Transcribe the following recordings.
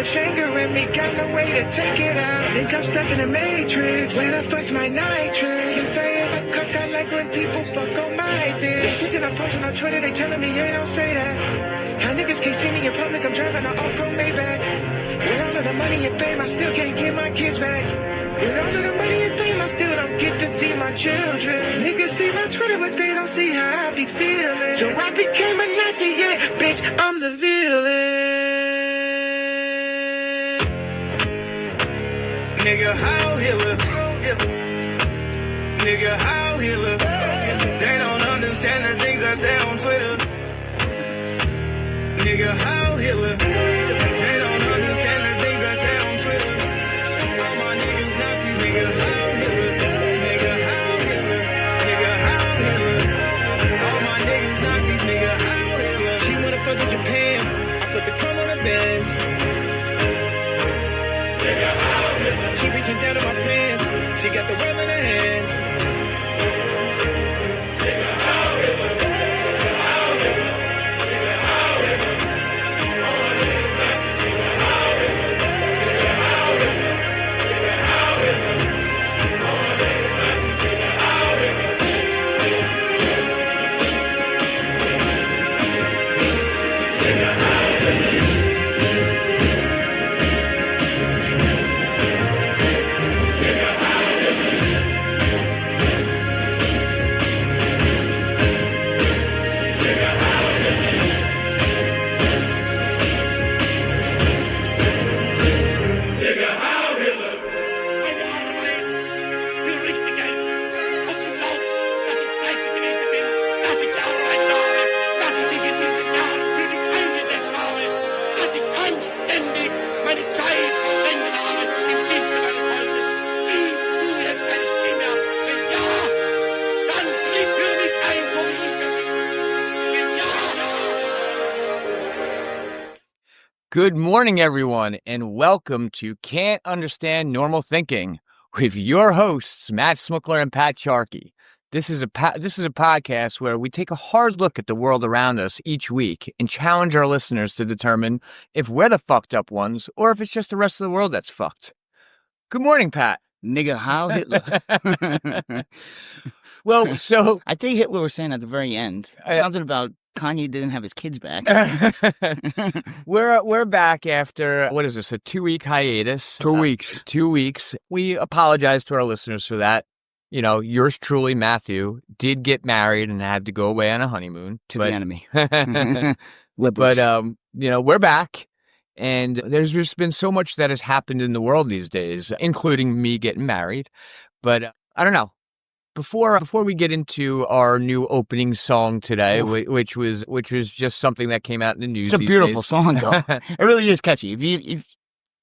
keeps angering me, got no way to take it out. Think I'm stuck in the matrix, when I bust my nitrous. Yes, I am a cuck, I like when people fuck on my dick. The shit that I'm posting on Twitter, they telling me, yeah, don't say that. How niggas can't see me in public, I'm driving an all-chrome Maybach. With all of the money and fame, I still can't get my kids back. With all of the money and fame, I still don't get to see my children. Niggas see my Twitter, but they don't see how I be feeling. So I became a Nazi, yeah, bitch, I'm the villain. Nigga, how Hitler? Nigga, how Hitler? They don't understand the things I say on Twitter. Nigga, how Hitler? They don't understand the things I say on Twitter. All my niggas Nazis, nigga, how Hitler? Nigga, how Hitler? Nigga, how Hitler? All my niggas Nazis, nigga, how Hitler? She wanna fuck with Japan, I put the chrome on the bench. Nigga, how Hitler? She reaching down to my pants, she got the world in her hands. Nigga, how Hitler? Nigga, how Hitler? Nigga, how Hitler? All my niggas Nazis, nigga, how Hitler? Nigga, how Hitler? Nigga, how Hitler? All my niggas Nazis, nigga, how Hitler? Nigga, how Hitler? Good morning, everyone, and welcome to Can't Understand Normal Thinking with your hosts, Matt Smookler and Pat Sharkey. This is a podcast where we take a hard look at the world around us each week and challenge our listeners to determine if we're the fucked up ones or if it's just the rest of the world that's fucked. Good morning, Pat. Nigga, how Hitler? Well, so I think Hitler was saying at the very end something about Kanye didn't have his kids back. We're back after, what is this, a 2-week hiatus? 2 weeks. 2 weeks. We apologize to our listeners for that. You know, yours truly, Matthew, did get married and had to go away on a honeymoon. To the enemy. But, you know, we're back. And there's just been so much that has happened in the world these days, including me getting married. But I don't know. Before we get into our new opening song today, which was just something that came out in the news. It's a beautiful song, though. It really is catchy. Even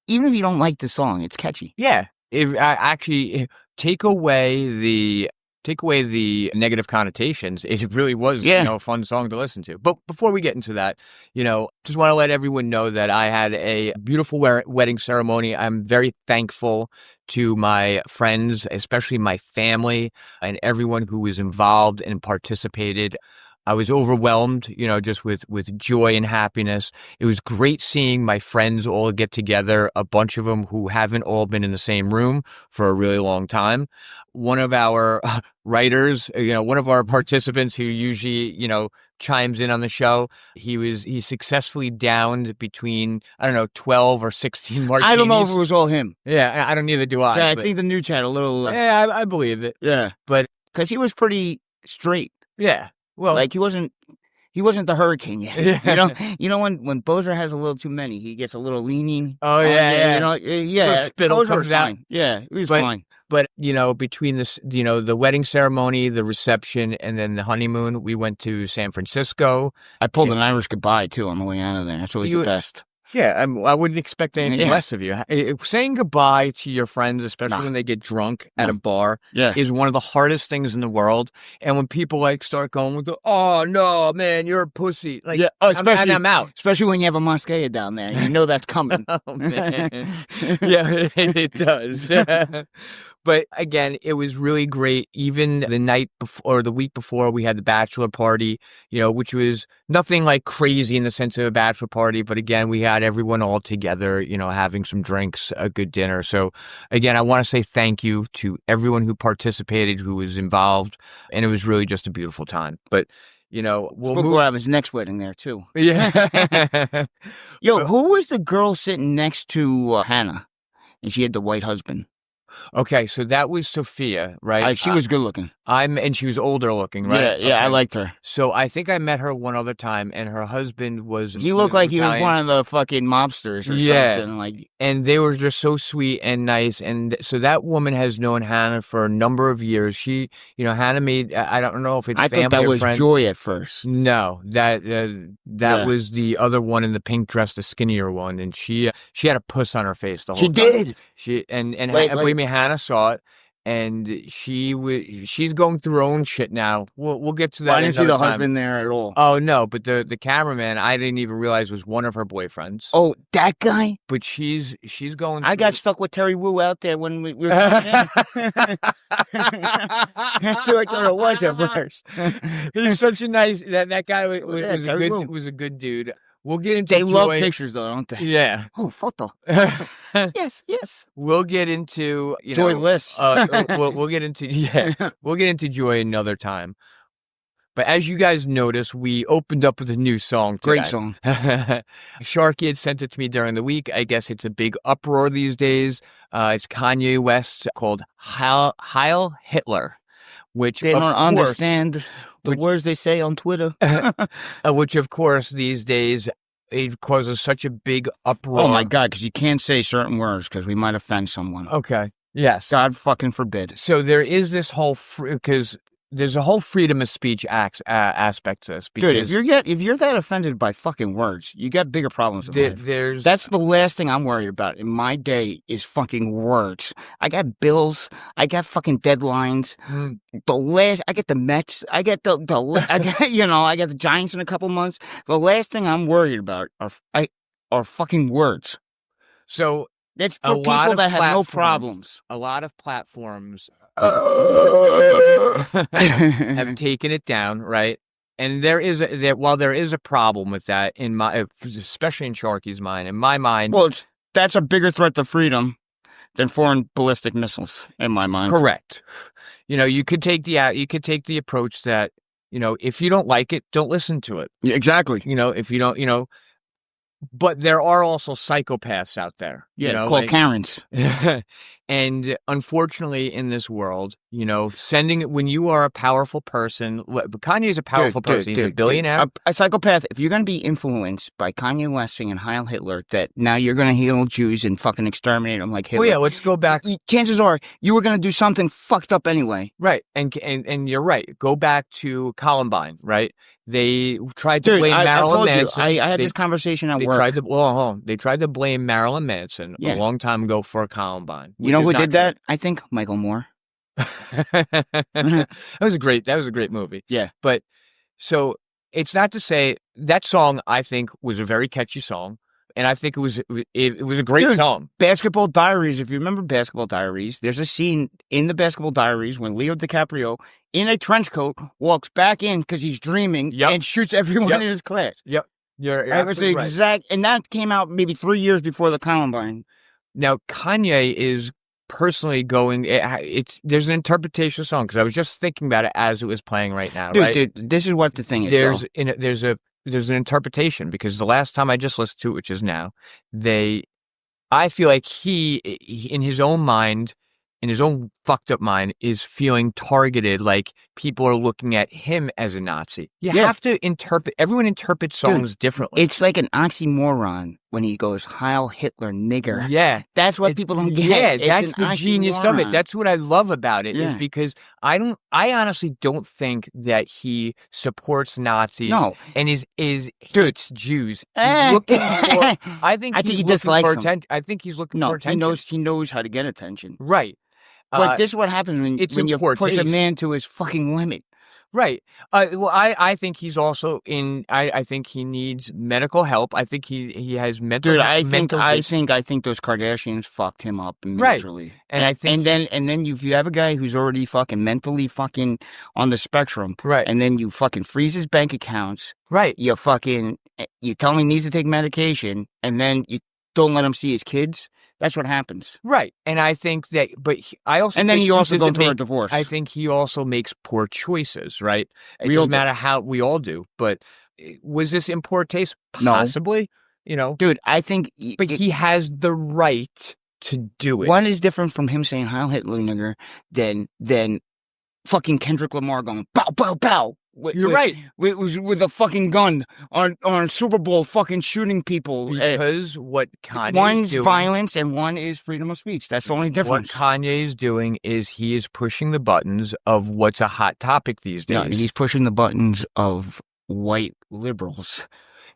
if you don't like the song, it's catchy. Yeah. If I actually take away the negative connotations, it really was a fun song to listen to. But before we get into that, just want to let everyone know that I had a beautiful wedding ceremony. I'm very thankful to my friends, especially my family, and everyone who was involved and participated. I was overwhelmed, just with joy and happiness. It was great seeing my friends all get together, a bunch of them who haven't all been in the same room for a really long time. One of our writers, one of our participants who usually, chimes in on the show, he successfully downed between, 12 or 16 martinis. I don't know if it was all him. Yeah, I don't either do I. Yeah, I think the new chat a little... yeah, I believe it. Yeah. But... because he was pretty straight. Yeah. Well, like he wasn't the hurricane yet. Yeah. When Bozer has a little too many, he gets a little leaning. Oh yeah. Spittle Bozer comes out. Fine. Yeah, he was fine. But between this, the wedding ceremony, the reception, and then the honeymoon, we went to San Francisco. I pulled an Irish goodbye too on the way out of there. That's always the best. Yeah, I wouldn't expect anything less of you. Saying goodbye to your friends, especially when they get drunk at a bar, is one of the hardest things in the world. And when people start going with "Oh no, man, you're a pussy," especially I'm out. Especially when you have a Moscato down there, you know that's coming. Oh man, yeah, it does. But again, it was really great. Even the night before, or the week before, we had the bachelor party, which was nothing like crazy in the sense of a bachelor party. But again, we had got everyone all together, having some drinks, a good dinner. So again, I want to say thank you to everyone who participated, who was involved, and it was really just a beautiful time. But we'll Smookler have his next wedding there too. Yeah. Yo, who was the girl sitting next to Hannah? And she had the white husband. Okay, so that was Sophia, right? She was good looking. And she was older looking, right? Yeah, I liked her. So I think I met her one other time, and her husband was. He looked like he was one of the fucking mobsters or something. Like, and they were just so sweet and nice. And so that woman has known Hannah for a number of years. She, Hannah made. I don't know if it's. I thought that was friend. Joy at first. No, that was the other one in the pink dress, the skinnier one, and she had a puss on her face the whole time. She did. And believe me, Hannah saw it. And she's going through her own shit now. We'll get to that. I didn't see the time. husband there at all. Oh no, but the cameraman I didn't even realize was one of her boyfriends. Oh, that guy. But she's going. I got stuck with Terry Wu out there when we were. That's who I thought it was at first. He's such a nice that guy was a good dude. We'll get into. They love pictures, though, don't they? Yeah. Oh, photo. Yes. We'll get into Joy lists. we'll get into we'll get into Joy another time. But as you guys notice, we opened up with a new song today. Great song. Sharkey had sent it to me during the week. I guess it's a big uproar these days. It's Kanye West called Heil Hitler, which they don't understand the words they say on Twitter. Which, of course, these days, it causes such a big uproar. Oh, my God, because you can't say certain words because we might offend someone. Okay. Yes. God fucking forbid. So there is this whole... because there's a whole freedom of speech aspect to this. Because dude, if you're that offended by fucking words, you got bigger problems in life. That's the last thing I'm worried about in my day is fucking words. I got bills. I got fucking deadlines. I get the Mets. I get I got the Giants in a couple months. The last thing I'm worried about are fucking words. So that's for people that have no problems. A lot of platforms have taken it down, right? And while there is a problem with that especially in Sharky's mind, in my mind, well, that's a bigger threat to freedom than foreign ballistic missiles, in my mind. Correct. You could take the approach that if you don't like it, don't listen to it. Yeah, exactly. If you don't, but there are also psychopaths out there. Yeah, called Karens. And unfortunately, in this world, when you are a powerful person, Kanye is a powerful person. He's a billionaire. A psychopath, if you're going to be influenced by Kanye West singing Heil Hitler, that now you're going to heal Jews and fucking exterminate them like Hitler. Well, yeah, let's go back. Chances are you were going to do something fucked up anyway. Right. And you're right. Go back to Columbine, right? They tried to blame Marilyn Manson. I had this conversation at work. They tried to blame Marilyn Manson a long time ago for Columbine. You know who did that? I think Michael Moore. That was a great movie. Yeah. But so it's not to say that song, I think, was a very catchy song. And I think it was a great song. Basketball Diaries. If you remember Basketball Diaries, there's a scene in the Basketball Diaries when Leo DiCaprio, in a trench coat, walks back in because he's dreaming and shoots everyone in his class. Yep. You're absolutely right. And that came out maybe 3 years before the Columbine. Now, Kanye is personally going. There's an interpretation of the song because I was just thinking about it as it was playing right now. Dude, this is what the thing is. There's an interpretation because the last time I just listened to it, which is now, I feel like he in his own mind, in his own fucked up mind, is feeling targeted, like people are looking at him as a Nazi. You have to everyone interprets songs differently. It's like an oxymoron when he goes, Heil Hitler, nigger. Yeah. That's what people don't get. Yeah, that's the genius of it. That's what I love about it, is because I honestly don't think that he supports Nazis and hates Jews. He's looking for, I think he dislikes them. I think he's looking for attention. He knows how to get attention. Right. But this is what happens when you push a man to his fucking limit. Right. Well, I think he's also I think he needs medical help. I think he has mental. Dude, I think those Kardashians fucked him up mentally. Right. And I think, and then if you have a guy who's already fucking mentally fucking on the spectrum, right, and then you fucking freeze his bank accounts, right, you fucking You tell him he needs to take medication, and then you don't let him see his kids. That's what happens. Right. And I think that, but I also and then he also goes through a divorce. I think he also makes poor choices, right? It doesn't matter how we all do, but was this in poor taste? Possibly, Dude, I think... But he has the right to do it. One is different from him saying Heil Hitler nigger than fucking Kendrick Lamar going bow, bow, bow. You're right. With a fucking gun on Super Bowl fucking shooting people. Because what Kanye's one's doing... violence and one is freedom of speech. That's the only difference. What Kanye's doing is he is pushing the buttons of what's a hot topic these days. No, he's pushing the buttons of white liberals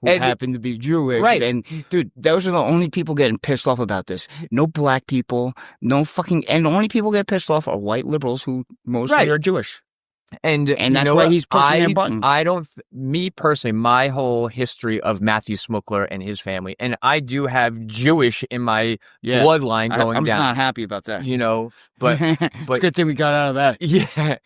who happen to be Jewish. Right. And, dude, those are the only people getting pissed off about this. No black people, no fucking... And the only people get pissed off are white liberals who mostly are Jewish. And that's why he's pushing their button. Me personally, my whole history of Matthew Smookler and his family, and I do have Jewish in my bloodline going I'm down. I'm not happy about that. But it's a good thing we got out of that. Yeah.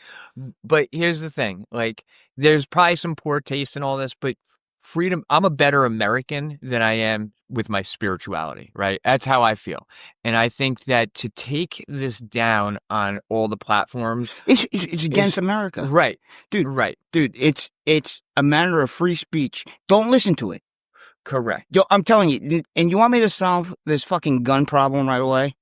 But here's the thing. Like, there's probably some poor taste in all this, but freedom, I'm a better American than I am with my spirituality, right? That's how I feel. And I think that to take this down on all the platforms... It's against America. Right. Dude. Right. Dude, it's a matter of free speech. Don't listen to it. Correct. Yo, I'm telling you, and you want me to solve this fucking gun problem right away?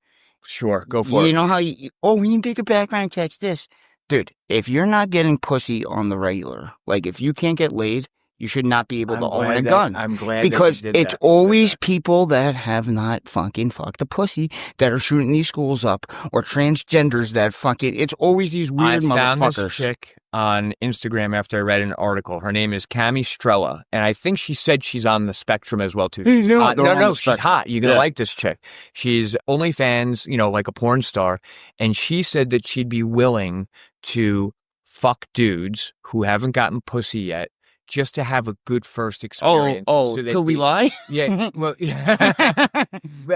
Sure, go for it. You know how we need bigger background checks, this. Dude, if you're not getting pussy on the regular, like if you can't get laid, you should not be able to own a gun. I'm glad because that you did it's that. always people that have not fucking fucked the pussy that are shooting these schools up, or transgenders that fucking... It's always these weird motherfuckers. I found this chick on Instagram after I read an article. Her name is Cami Strella, and I think she said she's on the spectrum as well too. No, she's hot. You're gonna like this chick. She's OnlyFans, like a porn star, and she said that she'd be willing to fuck dudes who haven't gotten pussy yet, just to have a good first experience. Till we lie? Yeah. Well,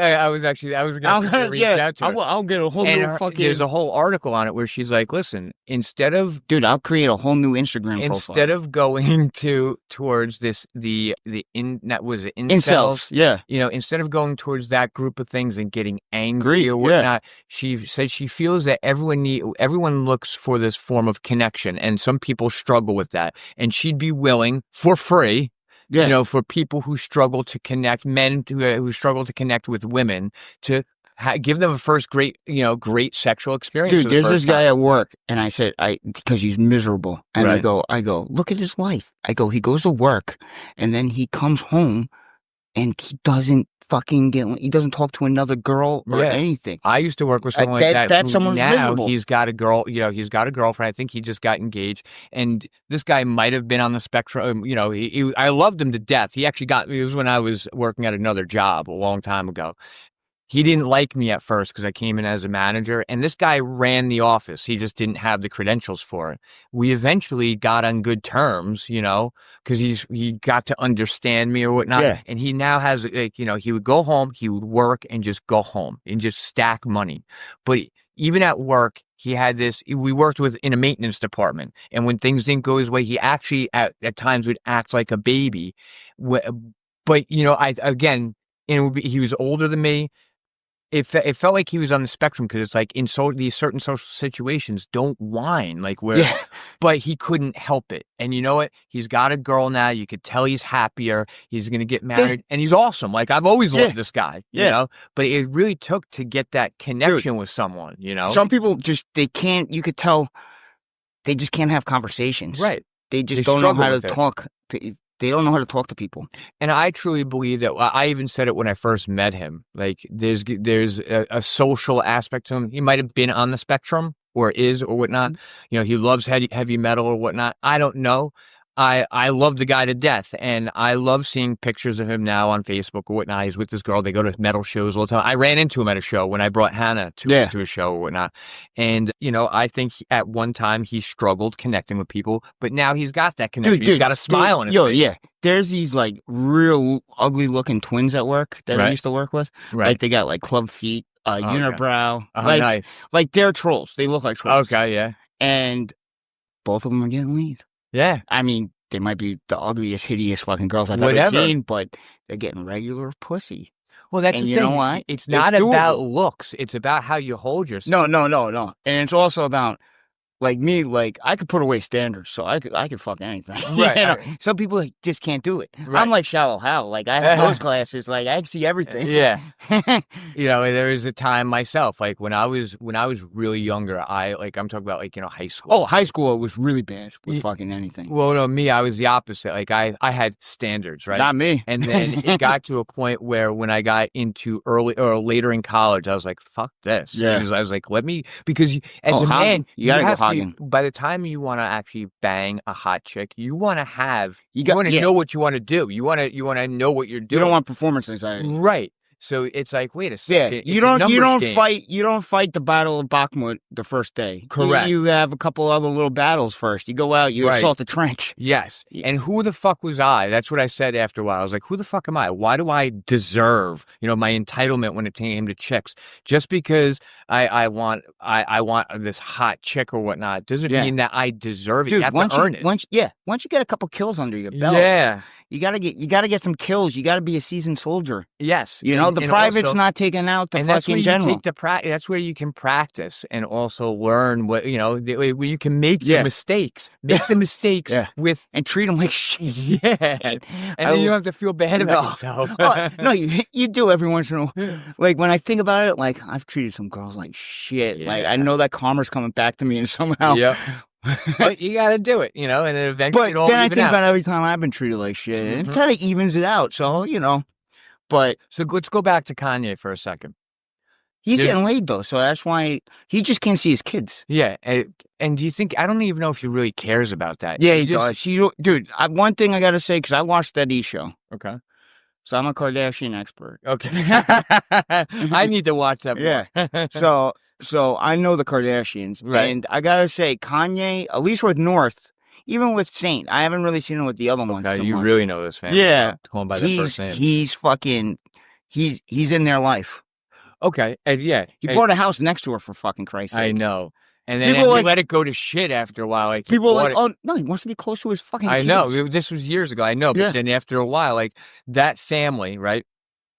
I was going to reach out to her. I'll get a whole new fucking... There's a whole article on it where she's like, listen, instead of... Dude, I'll create a whole new Instagram profile. Instead of going towards this, incels? Yeah. Instead of going towards that group of things and getting angry or whatnot, she said she feels that everyone looks for this form of connection, and some people struggle with that. And she'd be willing for free, for people who struggle to connect, men who struggle to connect with women, to give them a first great sexual experience. Dude, there's this guy at work, and I said, because he's miserable, and I go, look at his life. I go, he goes to work, and then he comes home, and he doesn't he doesn't talk to another girl or anything. I used to work with someone like that. That's someone's miserable. He's got a girl, he's got a girlfriend. I think he just got engaged. And this guy might have been on the spectrum. I loved him to death. It was when I was working at another job a long time ago. He didn't like me at first because I came in as a manager, and this guy ran the office. He just didn't have the credentials for it. We eventually got on good terms, because he got to understand me or whatnot. Yeah. And he now has, he would go home, he would work and just go home and just stack money. But even at work, he had this, we worked in a maintenance department, and when things didn't go his way, he actually at times would act like a baby. But, he was older than me. It felt like he was on the spectrum, because it's like in these certain social situations, don't whine but he couldn't help it. And you know what? He's got a girl now. You could tell he's happier. He's going to get married, and he's awesome. Like, I've always loved this guy, but it really took to get that connection with someone, Some people they can't, you could tell they just can't have conversations. Right. They just don't know how to talk They don't know how to talk to people. And I truly believe that. I even said it when I first met him. Like, there's a social aspect to him. He might have been on the spectrum, or is, or whatnot. He loves heavy metal or whatnot. I don't know. I love the guy to death, and I love seeing pictures of him now on Facebook or whatnot. He's with this girl. They go to metal shows all the time. I ran into him at a show when I brought Hannah to a show or whatnot. And, I think at one time he struggled connecting with people, but now he's got that connection. He's got a smile on his face. Yeah. There's these, like, real ugly-looking twins at work that I used to work with. Right. Like, they got, like, club feet, unibrow. Okay. Nice. Like, they're trolls. They look like trolls. Okay, yeah. And both of them are getting laid. Yeah. I mean, they might be the ugliest, hideous fucking girls I've ever seen, but they're getting regular pussy. Well, that's the thing. You know what? It's not about looks. It's about how you hold yourself. No. And it's also about, like me, like I could put away standards, so I could fuck anything. Right. You know? Some people just can't do it. Right. I'm like Shallow Hal. Like I have those glasses. Like I can see everything. Yeah. There was a time myself, like when I was really younger, I'm talking about like, high school. Oh, high school it was really bad with fucking anything. Well, no, me, I was the opposite. Like I had standards, right? Not me. And then it got to a point where when I got into early or later in college, I was like, fuck this. Yeah. I was like, because as a man, you gotta go hogging. By the time you want to actually bang a hot chick, you want to know what you want to do. You want to know what you're doing. You don't want performance anxiety. Right. So it's like, wait a second. Yeah, you don't fight the Battle of Bakhmut the first day. Correct. You have a couple other little battles first. You go out, you assault the trench. Yes. And who the fuck was I? That's what I said after a while. I was like, who the fuck am I? Why do I deserve, my entitlement when it came to chicks? Just because I want this hot chick or whatnot doesn't mean that I deserve it. Dude, you have to earn it. Once you get a couple kills under your belt. Yeah. You gotta get some kills. You gotta be a seasoned soldier. Yes. The private's not taking out the fucking general. That's where you can practice and also learn what, where you can make your mistakes. Make the mistakes with... And treat them like shit. Yeah. And then you don't have to feel bad about yourself. No, you do every once in a while. Like, when I think about it, like, I've treated some girls like shit. Yeah. Like, I know that karma's coming back to me and somehow... Yep. But you got to do it, and then eventually it all then I even think out. about every time I've been treated like shit, and it kind of evens it out. So, but... So let's go back to Kanye for a second. He's getting laid, though, so that's why he just can't see his kids. Yeah, and do you think... I don't even know if he really cares about that. Yeah, he does. Dude, one thing I got to say, because I watched that E! Show. Okay. So I'm a Kardashian expert. Okay. I need to watch that more. Yeah. So I know the Kardashians, right. And I gotta say, Kanye, at least with North, even with Saint, I haven't really seen him with the other ones. Okay, too you much. really know this family. Yeah, call him by their first name. He's in their life. Okay, he bought a house next to her for fucking Christ's sake. I know. And then he let it go to shit after a while. Like people were like, oh no, he wants to be close to his fucking kids. I know. This was years ago. I know. But then after a while, like that family, right?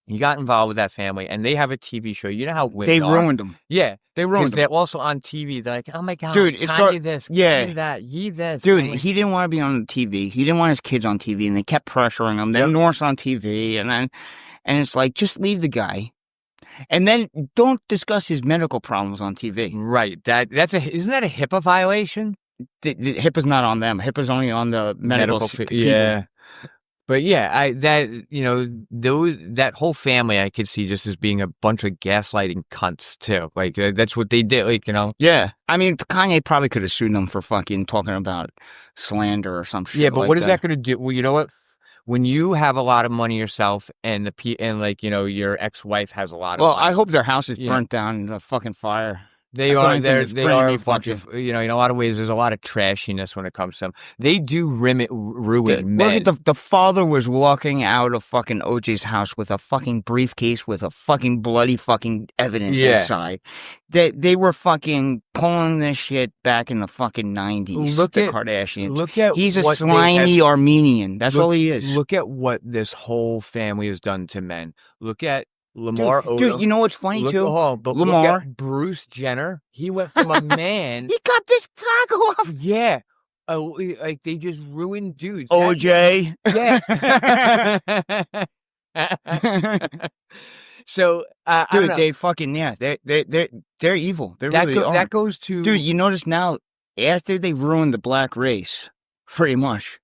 He got involved with that family, and they have a TV show. You know how women ruined them. Yeah, they ruined them. They're also on TV. They're like, oh my god, dude, Kanye this, Kanye that, ye this. Dude, he didn't want to be on TV. He didn't want his kids on TV, and they kept pressuring him. Then North's on TV, and it's like, just leave the guy, and then don't discuss his medical problems on TV. Right. Isn't that a HIPAA violation? The HIPAA's not on them. HIPAA's only on the medical people. Yeah. But that whole family I could see just as being a bunch of gaslighting cunts too. Like that's what they did. Yeah. I mean, Kanye probably could have sued them for fucking talking about slander or some shit. Yeah, but what is that going to do? Well, you know what? When you have a lot of money yourself, and your ex-wife has a lot of money. I hope their house is burnt down in a fucking fire. They are a bunch of, in a lot of ways, there's a lot of trashiness when it comes to them. They do ruin men. Look at the father was walking out of fucking OJ's house with a fucking briefcase with a fucking bloody fucking evidence inside. They were fucking pulling this shit back in the fucking 90s. Kardashians. He's a slimy Armenian. That's all he is. Look at what this whole family has done to men. Look at Lamar Odom. Dude, you know what's funny too? Lamar. Look at Bruce Jenner. He went from a man. He cut this taco off. Yeah. Like they just ruined dudes. OJ. Yeah. So, dude, they fucking they're evil. They really are. That goes to dude. You notice now after they ruined the black race, pretty much.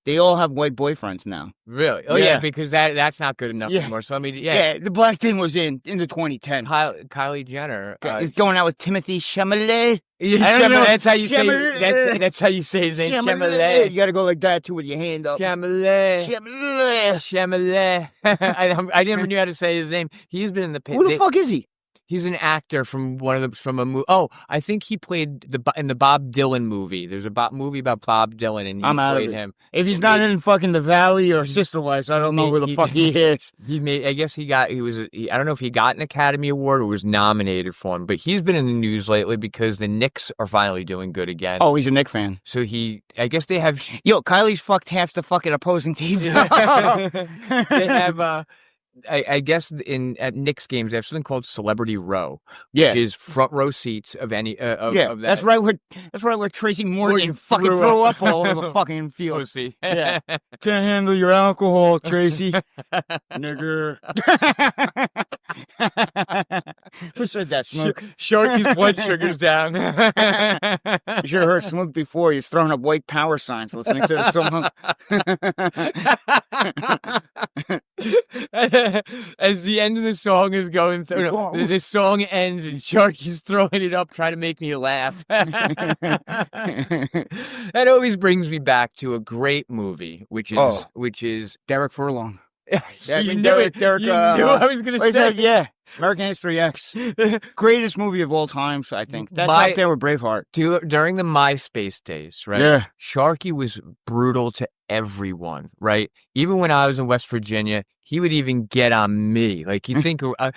They all have white boyfriends now. Really? Oh, yeah, because that's not good enough anymore. So, I mean, the black thing was in the 2010. Kylie Jenner. is going out with Timothy Chalamet. That's how you say that's how you say his name. Chalamet. You got to go like that, too, with your hand up. Chalamet. I never knew how to say his name. He's been in the... Who the fuck is he? He's an actor from from a movie. Oh, I think he played in the Bob Dylan movie. There's a movie about Bob Dylan, and he played him. If he's not in fucking The Valley or Sister Wives, I don't know who the fuck he is. I guess I don't know if he got an Academy Award or was nominated for him, but he's been in the news lately because the Knicks are finally doing good again. Oh, he's a Knicks fan. So I guess they have. Yo, Kylie's fucked half the fucking opposing teams. They have. I guess at Knicks games they have something called Celebrity Row, which is front row seats of any of that. That's right where Tracy Morgan fucking threw up all over the fucking field. Pussy. Yeah. Can't handle your alcohol, Tracy. Nigger. Who said that, Smook? Sharky's blood sugar's down. You should have heard Smook before. He's throwing up white power signs listening to the song. As the end of the song is going through, the song ends and Sharky's throwing it up, trying to make me laugh. That always brings me back to a great movie, which is Derek Furlong. You knew it. Derek, you knew I was going to say. Yeah, American History X. Greatest movie of all time, so I think. That's up there with Braveheart. During the MySpace days, right? Yeah. Sharky was brutal to everyone, right? Even when I was in West Virginia, he would even get on me. Like, you think, I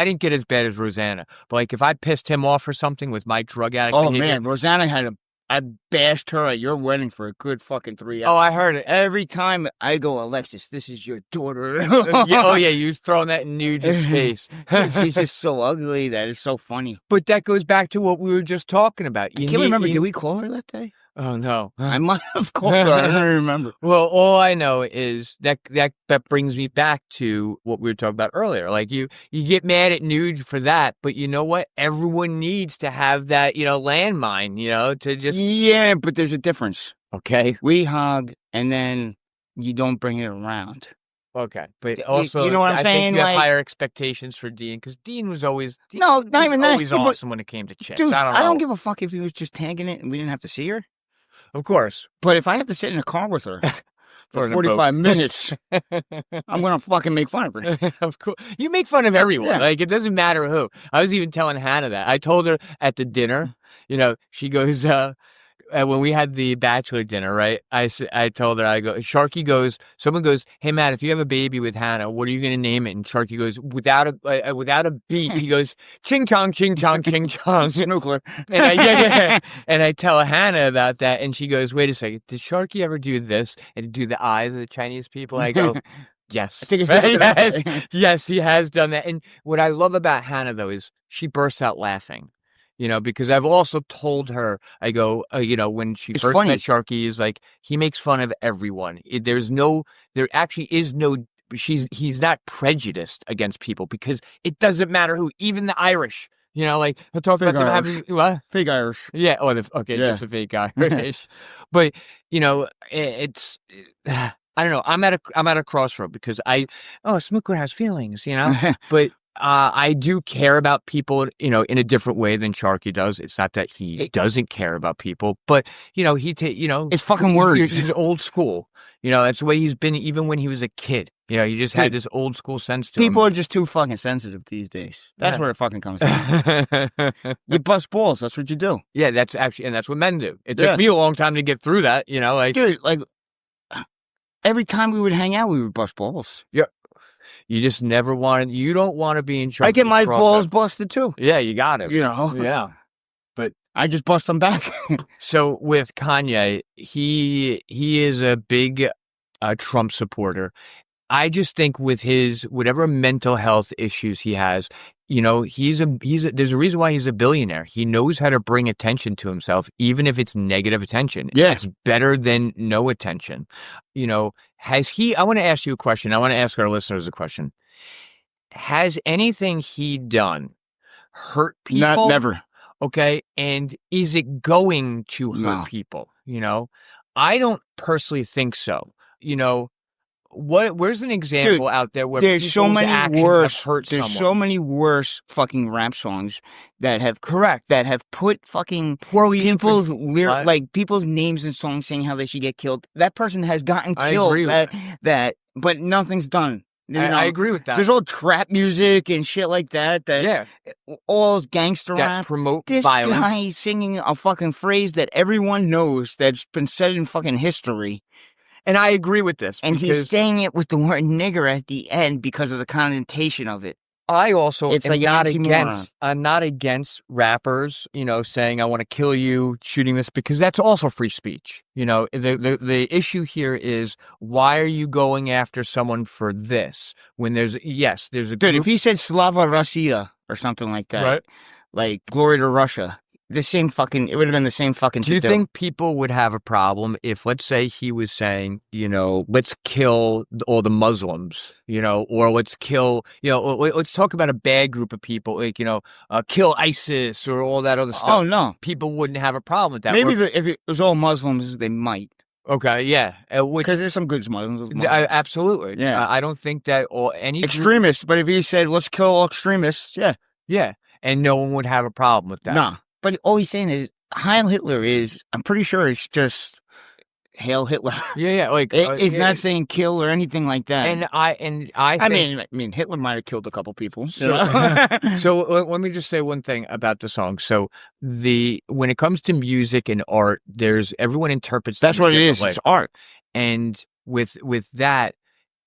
didn't get as bad as Rosanna, but like if I pissed him off or something with my drug addict behavior. Man, Rosanna I bashed her at your wedding for a good fucking 3 hours. Oh, I heard it. Every time I go, Alexis, this is your daughter. You was throwing that in Nuge's face. She's just so ugly. That is so funny. But that goes back to what we were just talking about. I can't remember. Did we call her that day? Oh, no. I might have called her. I don't remember. Well, all I know is that brings me back to what we were talking about earlier. Like, you get mad at Nuge for that, but you know what? Everyone needs to have that, landmine, to just... Yeah, but there's a difference. Okay. We hug, and then you don't bring it around. Okay, but also, you know what I'm saying? I think you have higher expectations for Dean, because Dean was always... not even that. Always awesome when it came to chicks. Dude, I don't give a fuck if he was just tagging it and we didn't have to see her. Of course. But if I have to sit in a car with her for 45 minutes, I'm going to fucking make fun of her. Of course. You make fun of everyone. Yeah. Like, it doesn't matter who. I was even telling Hannah that. I told her at the dinner, she goes, when we had the bachelor dinner, right? I told her, someone goes, hey, Matt, if you have a baby with Hannah, what are you going to name it? And Sharky goes, without a beat, he goes, ching chong, ching chong, ching chong. Smookler. And I tell Hannah about that, and she goes, wait a second, did Sharky ever do this and do the eyes of the Chinese people? I go, yes. Yes, he has done that. And what I love about Hannah, though, is she bursts out laughing. Because I've also told her, I go, when she first met Sharky, is like, he makes fun of everyone. He's not prejudiced against people because it doesn't matter who, even the Irish, like he'll talk about them having, what? Fake Irish. Yeah. Oh, just the fake Irish. But, it's, I don't know. I'm at a crossroad because Smookler has feelings, but I do care about people, in a different way than Sharky does. It's not that he doesn't care about people, but it's fucking words. He's old school. That's the way he's been even when he was a kid. He just had this old school sense to him. People are just too fucking sensitive these days. That's where it fucking comes down. You bust balls. That's what you do. Yeah, that's what men do. It took me a long time to get through that. Dude, every time we would hang out, we would bust balls. Yeah. You just never you don't want to be in charge. I get my balls busted too. Yeah, you got it. Yeah. But I just bust them back. So with Kanye, he is a big Trump supporter. I just think with his whatever mental health issues he has, there's a reason why he's a billionaire. He knows how to bring attention to himself, even if it's negative attention. Yeah. It's better than no attention. I want to ask you a question. I want to ask our listeners a question. Has anything he done hurt people? Never. Okay. And is it going to hurt people? I don't personally think so. Where's an example out there where there's so many worse have hurt there's someone? So many worse fucking rap songs that have put fucking people's people's names in songs saying how they should get killed. That person has gotten killed. But nothing's done. I agree with that. There's all trap music and shit like that. All gangster that rap. Promote this violence. Guy singing a fucking phrase that everyone knows that's been said in fucking history. And I agree with this. And he's saying it with the word nigger at the end because of the connotation of it. I also it's am not against rappers, saying I want to kill you, shooting this, because that's also free speech. The issue here is, why are you going after someone for this when there's a dude, group... if he said Slava Russia or something like that, right? Like glory to Russia. It would have been the same fucking shit. Do you think people would have a problem if, let's say, he was saying, let's kill all the Muslims, or let's kill, let's talk about a bad group of people, like, kill ISIS or all that other stuff. Oh, no. People wouldn't have a problem with that. Maybe if it was all Muslims, they might. Okay, yeah. Because there's some good Muslims. Absolutely. Yeah. I don't think that any extremists, but if he said, let's kill all extremists, yeah. Yeah, and no one would have a problem with that. Nah. But all he's saying is, Heil Hitler I'm pretty sure it's just Hail Hitler. Yeah. Like it's not saying kill or anything like that. And I think, I mean, Hitler might have killed a couple people. So let me just say one thing about the song. So when it comes to music and art, everyone interprets. That's what it is. It's art. And with that.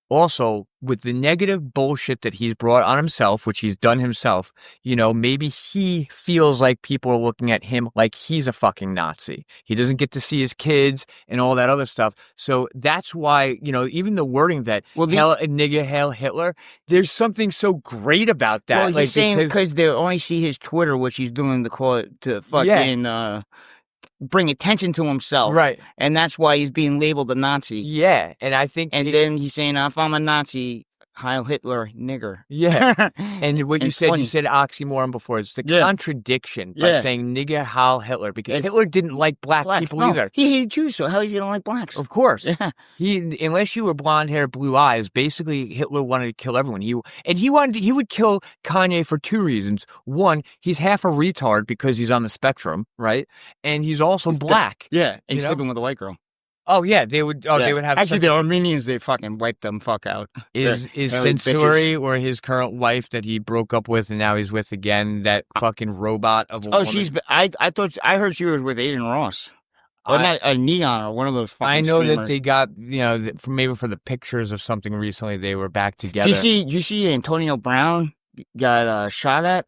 Also, with the negative bullshit that he's brought on himself, which he's done himself, maybe he feels like people are looking at him like he's a fucking Nazi. He doesn't get to see his kids and all that other stuff. So that's why, even the wording that, hell, nigga, hail Hitler, there's something so great about that. Well, he's saying because they only see his Twitter, which he's doing to fucking... bring attention to himself. Right. And that's why he's being labeled a Nazi. Yeah. And I think... And then he's saying, if I'm a Nazi, Heil Hitler, nigger. Yeah. And what you said oxymoron before. It's the contradiction by saying nigger, Heil Hitler. Because Hitler didn't like blacks people either. He hated Jews, so how he's going to like blacks? Of course. Yeah. Unless you were blonde hair, blue eyes, basically Hitler wanted to kill everyone. He would kill Kanye for two reasons. One, he's half a retard because he's on the spectrum, right? And he's also black. Yeah. And he's sleeping with a white girl. Oh yeah, they would. Oh, they would have. Actually, the Armenians, they fucking wiped them fuck out. Is Censori or his current wife that he broke up with and now he's with again, that fucking robot of a woman? I heard she was with Aiden Ross. Or not a Neon or one of those fucking I know streamers. that they got, maybe for the pictures of something recently, they were back together. Did you see Antonio Brown got shot at?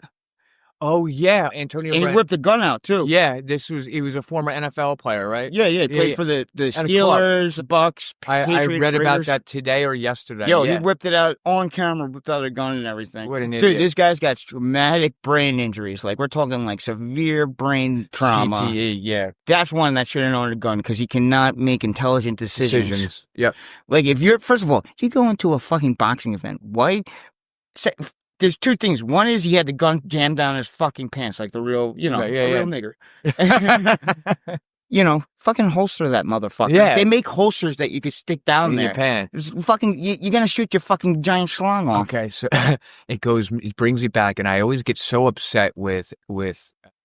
Oh yeah, Antonio Brown. And he whipped the gun out too. Yeah, he was a former NFL player, right? Yeah, he played for the Steelers, the Bucks, I read Raiders. about that today or yesterday. He whipped it out on camera, whipped out a gun and everything. What an idiot. Dude, this guy's got traumatic brain injuries. Like, we're talking like severe brain trauma. CTE, yeah. That's one that should have owned a gun because he cannot make intelligent decisions. Yep. Like, first of all, you go into a fucking boxing event. Why? There's two things. One is he had the gun jammed down his fucking pants, like the real, real nigger. Fucking holster that motherfucker. Yeah. They make holsters that you could stick down there. Your pants. You're gonna shoot your fucking giant schlong off. Okay, so it brings me back, and I always get so upset with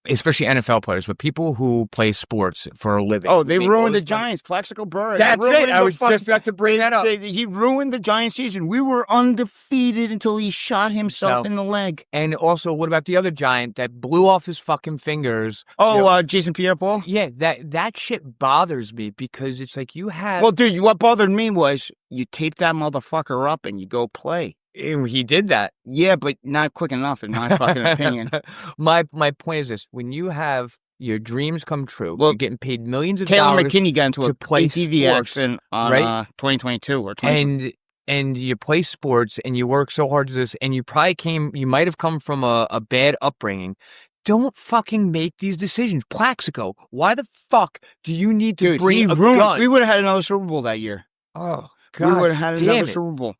especially NFL players, but people who play sports for a living. Oh, they ruined the Giants. Plaxico Burress. That's it. I was just about to bring that up. He ruined the Giants season. We were undefeated until he shot himself in the leg. And also, what about the other Giant that blew off his fucking fingers? Oh, Jason Pierre-Paul? Yeah, that shit bothers me because it's like you have... Well, dude, what bothered me was you tape that motherfucker up and you go play. He did that. Yeah, but not quick enough, in my fucking opinion. My point is this: when you have your dreams come true, you're getting paid millions of Taylor dollars McKinney got into to play ATV accident on 2022 or 2020. And you play sports and you work so hard to this, and you might have come from a bad upbringing. Don't fucking make these decisions. Plaxico, why the fuck do you need to bring a gun? We would have had another Super Bowl that year. Oh. God, we would have had another Super Bowl.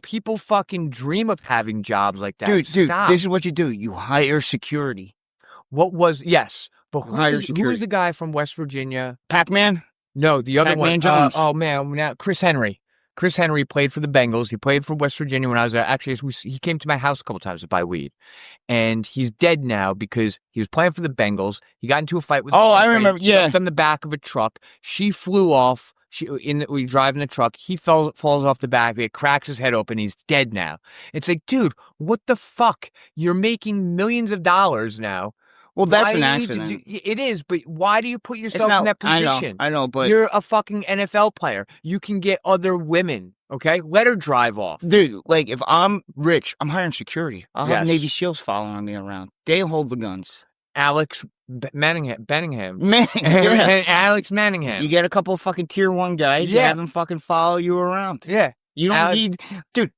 People fucking dream of having jobs like that. Dude, this is what you do. You hire security. But who was the guy from West Virginia? Pac-Man? No, the other Pac-Man one. Jones. Now Chris Henry. Chris Henry played for the Bengals. He played for West Virginia when I was there. Actually, he came to my house a couple times to buy weed. And he's dead now because he was playing for the Bengals. He got into a fight with I remember, jumped on the back of a truck. She flew off. We drive in the truck. He falls off the back. It cracks his head open. He's dead now. It's like, dude, what the fuck? You're making millions of dollars now. Well, that's an accident. It is, but why do you put yourself in that position? I know, but you're a fucking NFL player. You can get other women, okay? Let her drive off. Dude, like, if I'm rich, I'm hiring security. I'll have Navy SEALs following me around. They'll hold the guns. Alex Benningham. Yeah. Alex Manningham. You get a couple of fucking tier 1 guys, you have them fucking follow you around. Yeah. You don't need... Dude,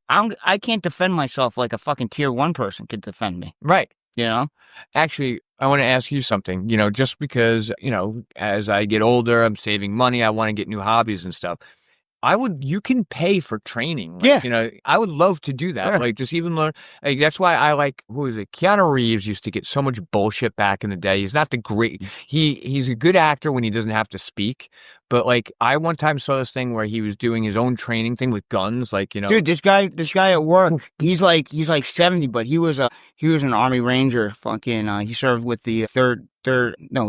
I can't defend myself like a fucking tier 1 person could defend me. Right. You know? Actually, I want to ask you something. You know, just because, you know, as I get older, I'm saving money, I want to get new hobbies and stuff. You can pay for training. Like, yeah. You know, I would love to do that. Yeah. Like, just even learn. Like, that's why I like, who is it? Keanu Reeves used to get so much bullshit back in the day. He's not the great, he's a good actor when he doesn't have to speak. But like, I one time saw this thing where he was doing his own training thing with guns. Like, you know. Dude, this guy at work, he's like 70, but he was an Army Ranger. Fucking, he served with the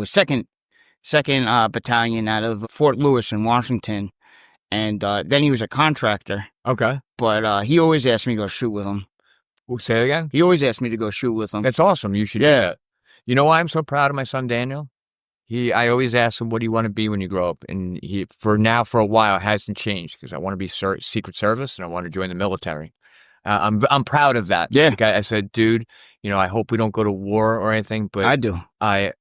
second battalion out of Fort Lewis in Washington. And then he was a contractor. Okay. But he always asked me to go shoot with him. Say it again? He always asked me to go shoot with him. That's awesome. You should do that. You know why I'm so proud of my son, Daniel? I always ask him, what do you want to be when you grow up? And for a while, it hasn't changed because I want to be Secret Service and I want to join the military. I'm proud of that. Yeah. Like I said, dude, you know, I hope we don't go to war or anything, but I do. I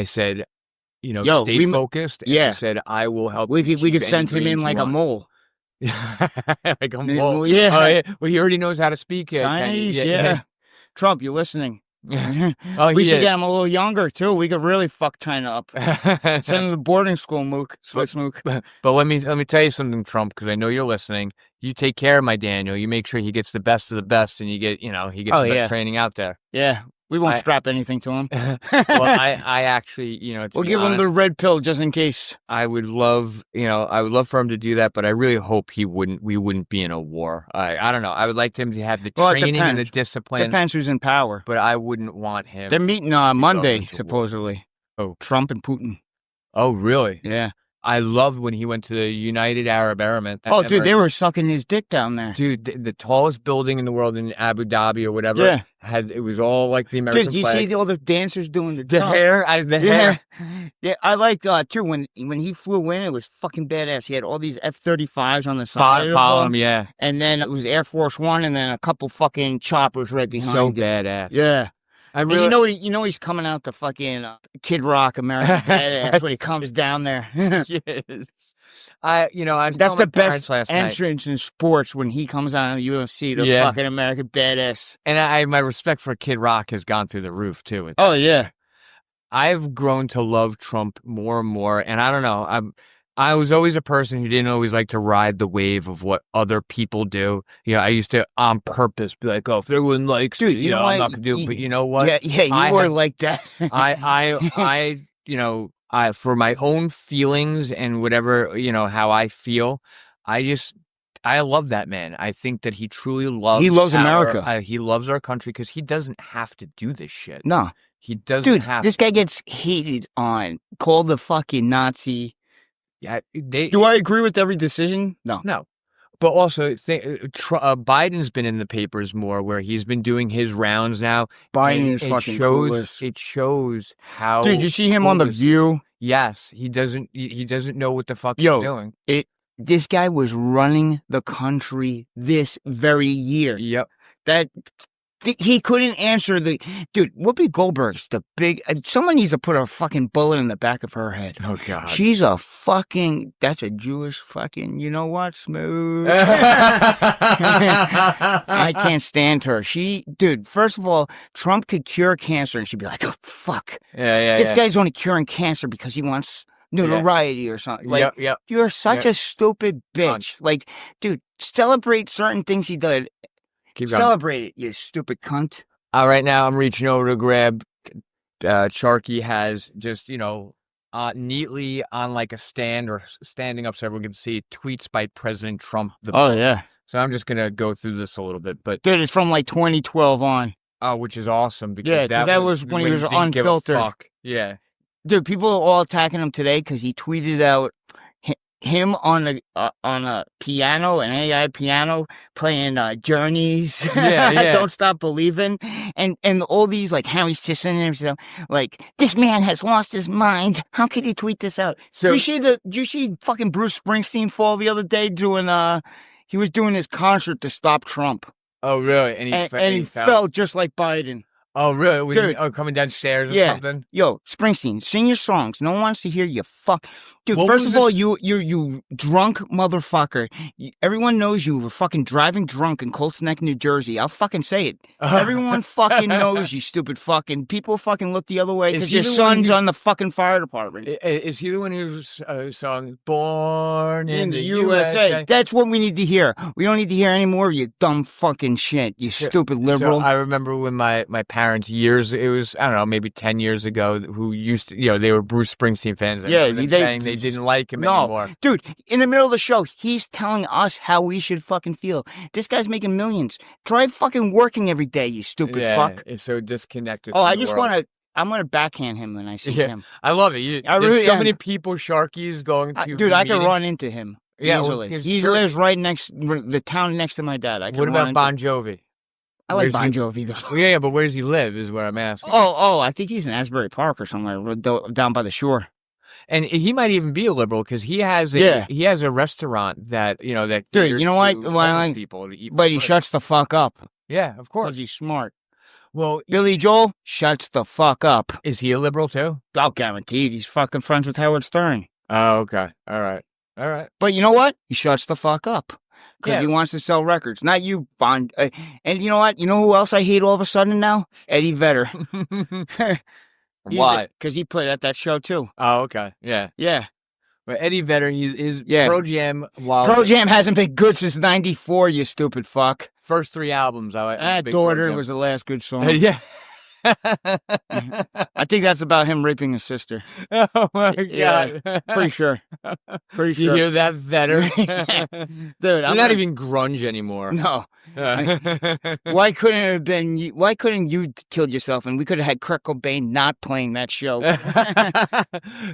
said, you know, stay focused. And I said, I will help. We could send him in like a mole. Like a mole. Yeah. Oh, yeah. Well, he already knows how to speak. Chinese, yeah. Trump, you listening? Oh, we should get him a little younger, too. We could really fuck China up. Send him to boarding school, Mook. But let me tell you something, Trump, because I know you're listening. You take care of my Daniel. You make sure he gets the best of the best, and he gets the best training out there. Yeah. We won't strap anything to him. Well, I actually, you know, we'll give him the red pill just in case. I would love for him to do that, but I really hope we wouldn't be in a war. I don't know. I would like him to have the training and the discipline. Depends who's in power. But I wouldn't want him. They're meeting Monday, supposedly. Oh, Trump and Putin. Oh, really? Yeah. I loved when he went to the United Arab Emirates. Oh, dude, they were sucking his dick down there. Dude, the tallest building in the world in Abu Dhabi or whatever. Yeah. It was all like the American flag. Dude, you see all the dancers doing the hair? The hair. Yeah, I liked, too, when he flew in, it was fucking badass. He had all these F-35s on the side. Follow him, yeah. And then it was Air Force One and then a couple fucking choppers right behind so him. Badass. Yeah. You know he's coming out to fucking Kid Rock, American Badass when he comes down there. Yes. That's the best entrance in sports when he comes out of the UFC to fucking American Badass. And my respect for Kid Rock has gone through the roof too. Oh yeah. I've grown to love Trump more and more, and I don't know. I was always a person who didn't always like to ride the wave of what other people do. You know, I used to on purpose be like, "Oh, if everyone likes, dude, you know, I'm not gonna do it." But you know what? Yeah, you were like that. I for my own feelings and whatever, you know, how I feel, I love that man. I think that he truly loves. He loves America. He loves our country because he doesn't have to do this shit. No, he doesn't have. This guy gets hated on, called the fucking Nazi. Yeah, do I agree with every decision? No. But also, Biden's been in the papers more, where he's been doing his rounds now. Biden is fucking clueless. It shows how. Dude, you see him on The View? Yes, he doesn't know what the fuck he's doing. This guy was running the country this very year. Yep. He couldn't answer dude, Whoopi Goldberg's the big, someone needs to put a fucking bullet in the back of her head. Oh, God. She's that's a Jewish fucking, you know what, smooth. I can't stand her. Dude, first of all, Trump could cure cancer and she'd be like, oh, fuck. Yeah. This guy's only curing cancer because he wants notoriety or something. Like, you're such a stupid bitch. Punch. Like, dude, celebrate certain things he did. Celebrate it, you stupid cunt. All right, now I'm reaching over to grab. Sharkey has just, you know, neatly on like a stand or standing up so everyone can see tweets by President Trump. Yeah. So I'm just going to go through this a little bit. But dude, it's from like 2012 on. Oh, which is awesome. Because that was when he was unfiltered. Yeah. Dude, people are all attacking him today because he tweeted out him on a piano, an AI piano, playing Journey's "Don't Stop Believing," and all these like Harry Sisson and stuff. Like, this man has lost his mind. How could he tweet this out? So did you see fucking Bruce Springsteen fall the other day doing he was doing his concert to stop Trump. Oh really? And he fell just like Biden. Oh, really? Dude, coming downstairs or something? Yo, Springsteen, sing your songs. No one wants to hear you. Dude, first of all, you drunk motherfucker. Everyone knows you were fucking driving drunk in Colts Neck, New Jersey. I'll fucking say it. Everyone fucking knows you, stupid fucking. People fucking look the other way because your son's on the fucking fire department. Is he the one who's sung Born in the USA? That's what we need to hear. We don't need to hear any more of you dumb fucking shit, you stupid liberal. So I remember when my parents it was, I don't know, maybe 10 years ago, who used to, they were Bruce Springsteen fans. And saying they didn't like him anymore. Dude, in the middle of the show, he's telling us how we should fucking feel. This guy's making millions. Try fucking working every day, you stupid fuck. It's so disconnected. Oh, I'm going to backhand him when I see him. I love it. There's so many people Sharky's going to. Dude, I can run into him easily. He lives right next, the town next to my dad. What about Bon Jovi? I like Bon Jovi, though. Yeah, but where does he live is what I'm asking. Oh, I think he's in Asbury Park or somewhere down by the shore. And he might even be a liberal because he has a restaurant that, that... Dude, you know what? People to eat, but he shuts the fuck up. Yeah, of course. Because he's smart. Well, Billy Joel shuts the fuck up. Is he a liberal, too? Oh, guaranteed. He's fucking friends with Howard Stern. Oh, okay. All right. But you know what? He shuts the fuck up. Because he wants to sell records. Not you, Bond. And you know what? You know who else I hate all of a sudden now? Eddie Vedder. Why? Because he played at that show, too. Oh, okay. Yeah. Yeah. But Eddie Vedder, he's Pro Jam. Pro Jam hasn't been good since '94, you stupid fuck. First 3 albums. Daughter was the last good song. Yeah. I think that's about him raping his sister. Oh my God. Yeah, pretty sure. You hear that, Vedder? Dude, I'm not even grunge anymore. No. Why couldn't you killed yourself and we could have had Kurt Cobain not playing that show?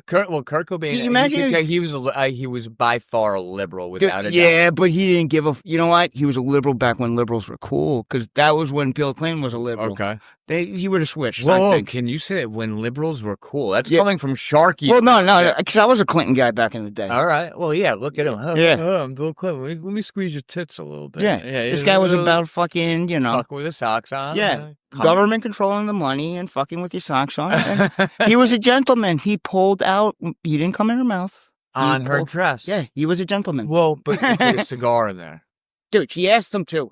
Kurt Cobain. Can you imagine he was by far a liberal without a doubt. Yeah, but he didn't give a. You know what? He was a liberal back when liberals were cool because that was when Bill Clinton was a liberal. Okay. He would have switched. Whoa, can you say that when liberals were cool? That's coming from Sharkey. Well, no, because I was a Clinton guy back in the day. All right. Well, yeah, look at him. I'm Bill Clinton. Let me squeeze your tits a little bit. Yeah. This guy was about fucking, fucking with his socks on. Yeah. Government controlling the money and fucking with your socks on. And he was a gentleman. He pulled out, he didn't come in her mouth. On her dress. Yeah, he was a gentleman. Well, but he put a cigar in there. Dude, she asked him to.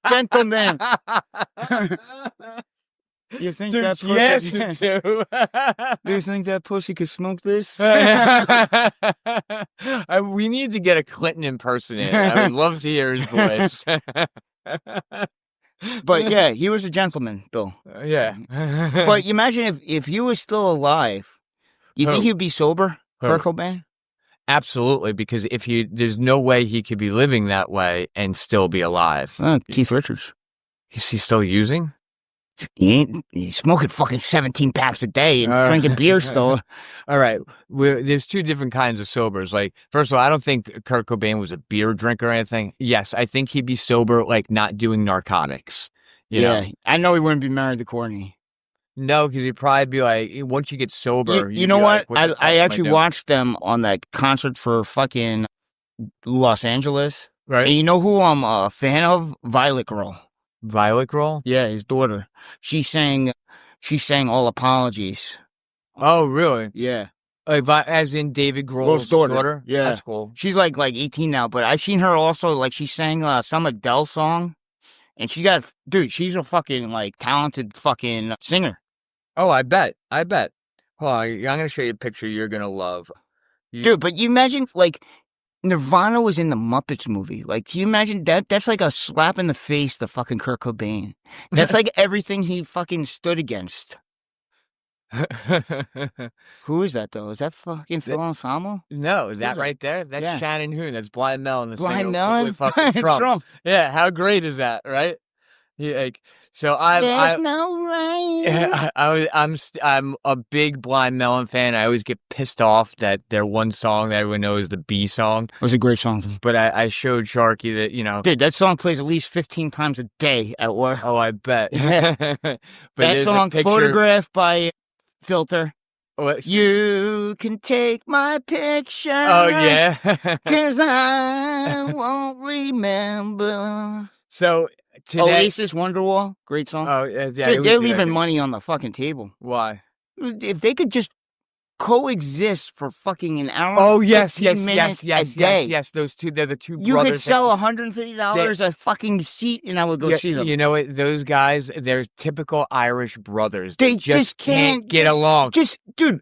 Gentleman. You think that pussy? Do you think that pussy could smoke this? We need to get a Clinton impersonator. I would love to hear his voice. But yeah, he was a gentleman, Bill. Yeah. But you imagine if he was still alive, you think he'd be sober, Kurt Cobain? Absolutely, because there's no way he could be living that way and still be alive. Keith Richards. Is he still using? He's smoking fucking 17 packs a day and drinking beer still. All right. There's 2 different kinds of sobers. Like, first of all, I don't think Kurt Cobain was a beer drinker or anything. Yes, I think he'd be sober, like not doing narcotics. You know? I know he wouldn't be married to Courtney. No, because he'd probably be like, once you get sober. You know what? Like, I actually watched them on that concert for fucking Los Angeles. Right. And you know who I'm a fan of? Violet Girl. Violet Girl? Yeah, his daughter. She sang All Apologies. Oh, really? Yeah. As in David Grohl's daughter? Yeah. That's cool. She's like 18 now, but I seen her also, like, she sang some Adele song. And she's a fucking, like, talented fucking singer. Oh, I bet. Hold on, I'm going to show you a picture you're going to love. Dude, but you imagine, like, Nirvana was in the Muppets movie. Like, can you imagine that? That's like a slap in the face to fucking Kurt Cobain. That's like everything he fucking stood against. Who is that, though? Is that fucking Phil Anselmo? No, that right there? That's Shannon Hoon. That's Blind Melon. Blind Melon? Fucking Trump. Yeah, how great is that, right? So there's no rain. I'm a big Blind Melon fan. I always get pissed off that their one song that everyone knows is the B song. It was a great song. But I showed Sharkey that, Dude, that song plays at least 15 times a day at work. Oh, I bet. But that song, Photograph by Filter. You can take my picture. Oh, yeah. 'Cause I won't remember. So today, Oasis, Wonderwall, great song. Oh, yeah. Dude, they're leaving money on the fucking table. Why? If they could just coexist for fucking an hour. Oh, yes. A day. Yes. Those two, they're the two you brothers. You could sell $150 a fucking seat and I would go see them. You know what? Those guys, they're typical Irish brothers. They just can't get along. Dude,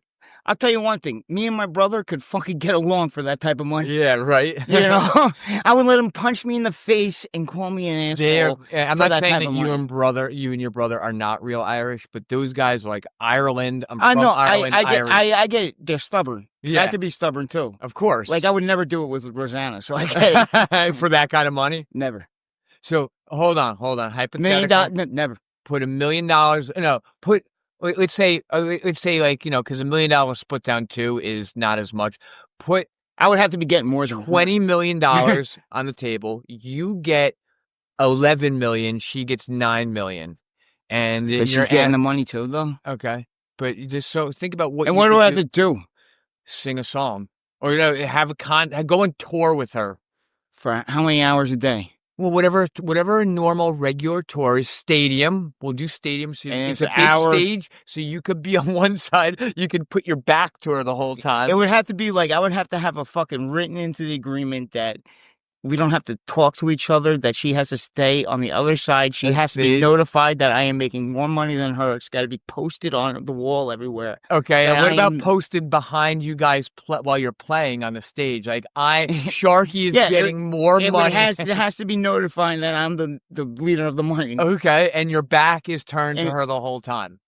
I'll tell you one thing. Me and my brother could fucking get along for that type of money. Yeah, right. I would let him punch me in the face and call me an asshole. I'm not saying that you and your brother are not real Irish, but those guys are like Ireland. I'm from Ireland. I get it. They're stubborn. Yeah. I could be stubborn too. Of course. Like I would never do it with Rosanna, so I get it. For that kind of money? Never. So hold on. Hypothetically. Never. Put $1 million. No, let's say like, because $1 million split down 2 is not as much. I would have to be getting more than $20 million on the table. You get 11 million. She gets 9 million. And but she's getting the money too, though. Okay. But just so think about what. And what do I have to do? Sing a song. Or, have go on tour with her. For how many hours a day? Well, whatever a normal regular tour is, stadium. We'll do stadium. So it's a big stage, so you could be on one side. You could put your back to her the whole time. It would have to be like, I would have to have a fucking written into the agreement that we don't have to talk to each other, that she has to stay on the other side. She has to be notified that I am making more money than her. It's got to be posted on the wall everywhere. Okay, and what about posted behind you guys while you're playing on the stage? Like, Sharkey is getting more money. It has to be notifying that I'm the leader of the money. Okay, and your back is turned to her the whole time.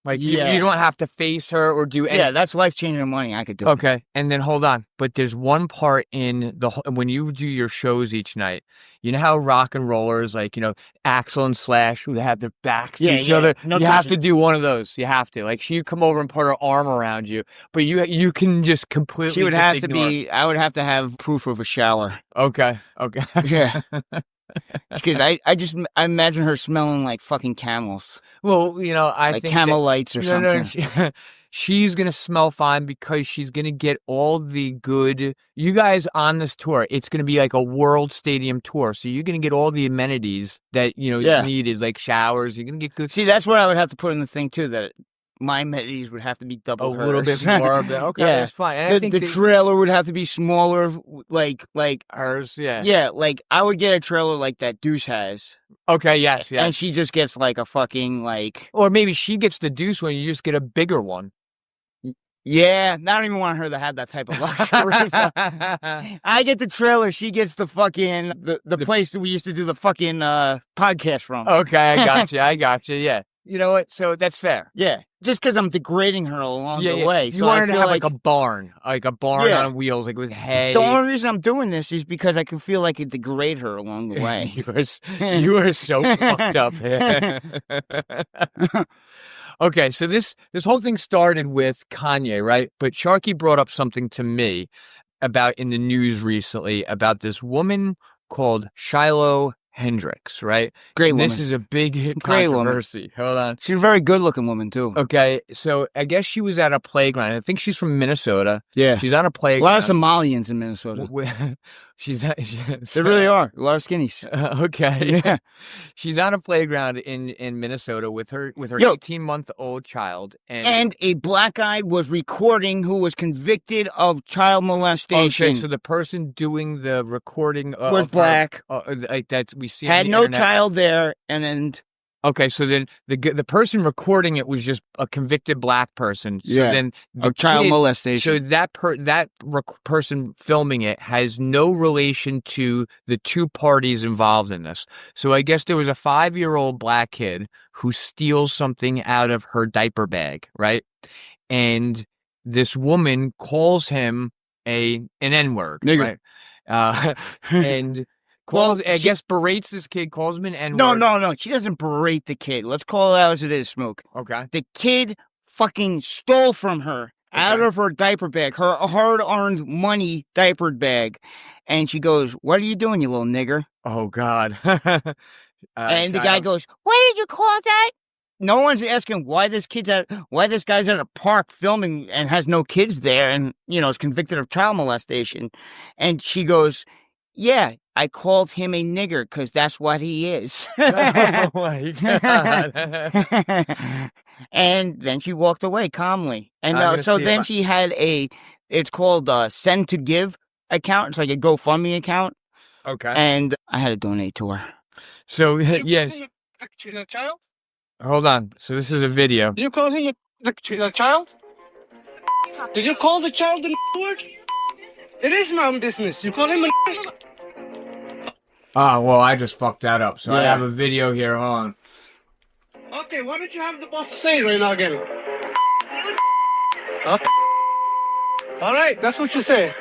Like, you don't have to face her or do anything. Yeah, that's life-changing money. I could do. Okay, and then hold on. But there's one part when you do your shows each night, you know how rock and rollers, like, Axl and Slash, who have their backs to each other? No, you have to do one of those. You have to. Like, she'd come over and put her arm around you, but you can just completely She would have to be, I would have to have proof of a shower. Okay. Yeah. Because I imagine her smelling like fucking camels. Well, I like think camel lights or something. No, she's gonna smell fine because she's gonna get all the good. You guys on this tour, it's gonna be like a world stadium tour, so you're gonna get all the amenities that is needed, like showers. You're gonna get good. See, that's what I would have to put in the thing too. That my amenities would have to be double. A little bit more. Okay, that's fine. And the trailer would have to be smaller, like hers. Yeah. Yeah, like I would get a trailer like that Deuce has. Okay. Yes. And she just gets like a fucking Or maybe she gets the Deuce one. You just get a bigger one. Yeah, I don't even want her to have that type of luxury. I get the trailer. She gets the fucking the place that we used to do the fucking podcast from. Okay, I got you. Yeah. You know what? So that's fair. Yeah. Just because I'm degrading her along the way. You want her to have like a barn on wheels, like with hay. The only reason I'm doing this is because I can feel like it degrade her along the way. you are so fucked up. Okay, so this whole thing started with Kanye, right? But Sharkey brought up something to me about in the news recently about this woman called Shiloh Hendrix, right? Great woman. This is a big controversy. Hold on. She's a very good-looking woman, too. Okay, so I guess she was at a playground. I think she's from Minnesota. Yeah. She's on a playground. A lot of Somalians in Minnesota. They really are. A lot of skinnies. Okay. Yeah. She's on a playground in Minnesota with her 18-month-old child. And a black guy was recording who was convicted of child molestation. Okay, so the person doing the recording was black. Like that we see had no child there, and then. Okay, so then the person recording it was just a convicted black person. So then child molestation. So that person filming it has no relation to the two parties involved in this. So I guess there was a 5-year-old black kid who steals something out of her diaper bag, right? And this woman calls him an N-word, nigger. Right? And I guess berates this kid, calls him an N-word. No. She doesn't berate the kid. Let's call it out as it is, Smoke. Okay. The kid fucking stole from her out of her diaper bag, her hard-earned money diaper bag. And she goes, "What are you doing, you little nigger?" Oh, God. And the guy goes, "What did you call that?" No one's asking why this guy's at a park filming and has no kids there and, is convicted of child molestation. And she goes, "Yeah, I called him a nigger because that's what he is." Oh, my God. And then she walked away calmly. And so then she had it's called Send to Give account. It's like a GoFundMe account. Okay. And I had to donate to her. So, yes. A child? Hold on. So this is a video. Did you call him a child? Did you call the child the word? It is my own business. You call him a... Oh, well, I just fucked that up. So I have a video here. Hold on. Okay, why don't you have the boss say it right now again? Okay. All right, that's what you say.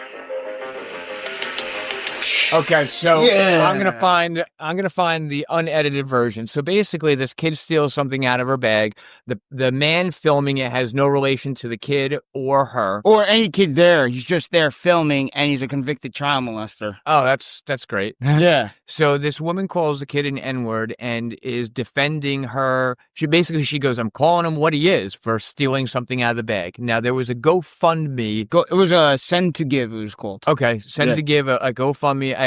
Okay, so I'm gonna find the unedited version. So basically, this kid steals something out of her bag. The man filming it has no relation to the kid or her or any kid there. He's just there filming, and he's a convicted child molester. Oh, that's great. Yeah. So this woman calls the kid an N-word and is defending her. She goes, "I'm calling him what he is for stealing something out of the bag." Now there was a GoFundMe. It was a Send to Give. It was called. Okay, Send to Give a GoFundMe.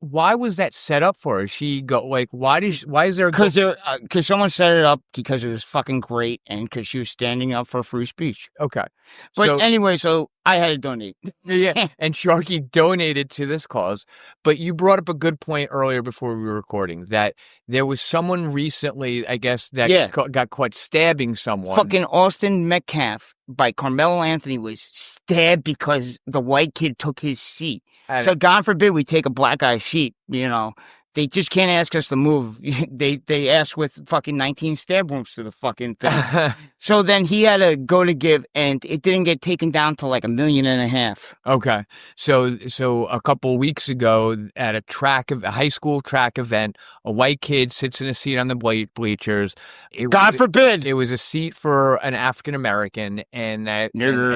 Why was that set up for? Why is there? Because someone set it up because it was fucking great and because she was standing up for free speech. Okay, but anyway, so I had to donate. Yeah, and Sharkey donated to this cause. But you brought up a good point earlier before we were recording that there was someone recently, I guess, that got caught stabbing someone. Fucking Austin Metcalf by Carmelo Anthony was stabbed because the white kid took his seat. So God forbid we take a black guy's seat, They just can't ask us to move. They asked with fucking 19 stab wounds to the fucking thing. So then he had to go to give, and it didn't get taken down to like $1.5 million. Okay. So a couple weeks ago at a high school track event, a white kid sits in a seat on the bleachers. God forbid. It was a seat for an African American, and I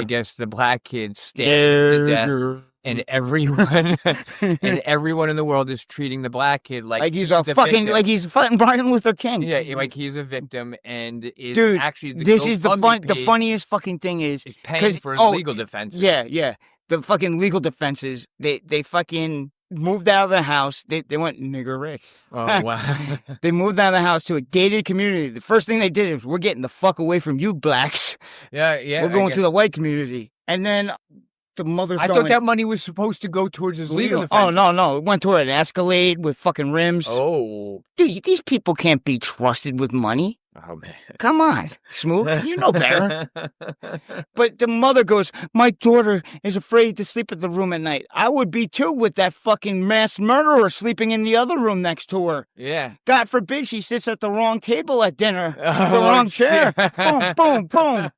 guess the black kid stabbed him to death. And everyone in the world is treating the black kid like he's he's fucking Martin Luther King. Yeah, like he's a victim, and is actually the funniest fucking thing is paying for his legal defense. Yeah, the fucking legal defenses. They fucking moved out of the house. They went nigger rich. Oh wow! They moved out of the house to a gated community. The first thing they did is, "We're getting the fuck away from you blacks." Yeah. We're going to the white community, and then. The mother's I thought that money was supposed to go towards his legal defense. Oh, no. It went toward an Escalade with fucking rims. Oh. Dude, these people can't be trusted with money. Oh, man. Come on, Smook. You know better. But the mother goes, "My daughter is afraid to sleep at the room at night." I would be too with that fucking mass murderer sleeping in the other room next to her. Yeah. God forbid she sits at the wrong table at dinner. The wrong chair. Boom, boom, boom.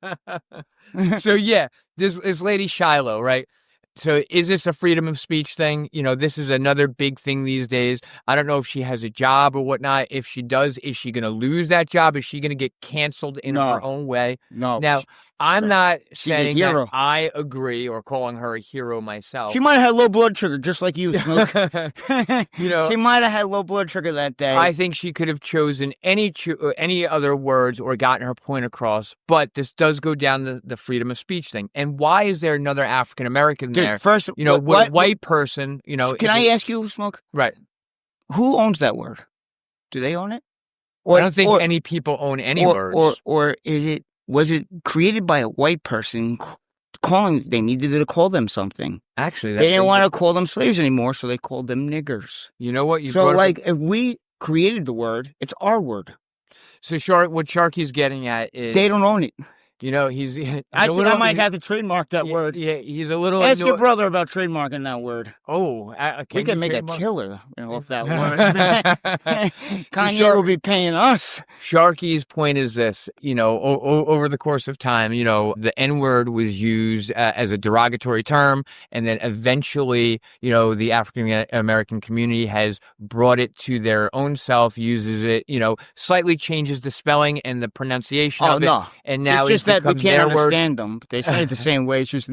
So, yeah, this lady Shiloh, right? So is this a freedom of speech thing? This is another big thing these days. I don't know if she has a job or whatnot. If she does, is she going to lose that job? Is she going to get canceled in her own way? No. Now, I'm not saying that I agree or calling her a hero myself. She might have had low blood sugar, just like you, Smoke. She might have had low blood sugar that day. I think she could have chosen any other words or gotten her point across, but this does go down the freedom of speech thing. And why is there another African American there? First, white person, Can I ask you, Smoke? Right. Who owns that word? Do they own it? I don't think any people own any words. Or was it created by a white person they needed to call them something? Actually, they didn't want to call them slaves anymore, so they called them niggers. You know what? If we created the word, it's our word. So what Sharky's getting at is they don't own it. You know, he's I think I might have to trademark that word. Yeah, he's a little. Ask your brother about trademarking that word. Oh, we can make a killer off that word. Kanye will be paying us. Sharkey's point is this: you know, over the course of time, you know, the N-word was used as a derogatory term, and then eventually, you know, the African American community has brought it to their own self, uses it, you know, slightly changes the spelling and the pronunciation of it, and now it's just that we can't understand them. They say it the same way. It's just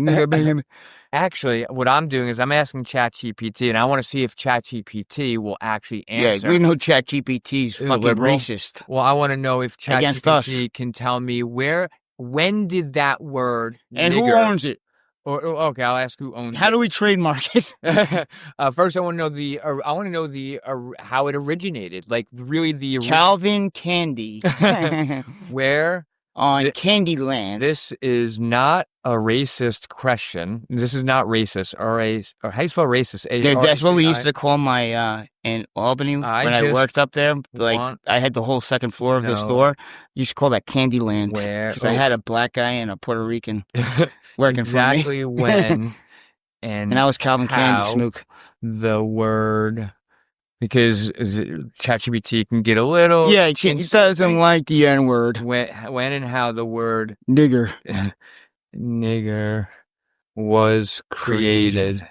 Actually, what I'm doing is I'm asking ChatGPT, and I want to see if ChatGPT will actually answer. Yeah, we know ChatGPT's fucking racist. Well, I want to know if ChatGPT can tell me when did that word and who owns it. Okay, I'll ask who owns it. How do we trademark it? First, I want to know how it originated. Like really the Calvin Candy. Where? On Candyland. This is not a racist question. This is not racist. Or how you spell racist? That's what we used to call my in Albany when I worked up there. Like I had the whole second floor of the store. You used to call that Candyland. Because I had a black guy and a Puerto Rican working for me. Exactly when and I was Calvin Candy Smook. The word. Because ChatGPT can get a little... Yeah, it doesn't like the N-word. When and how the word... Nigger. Nigger was created.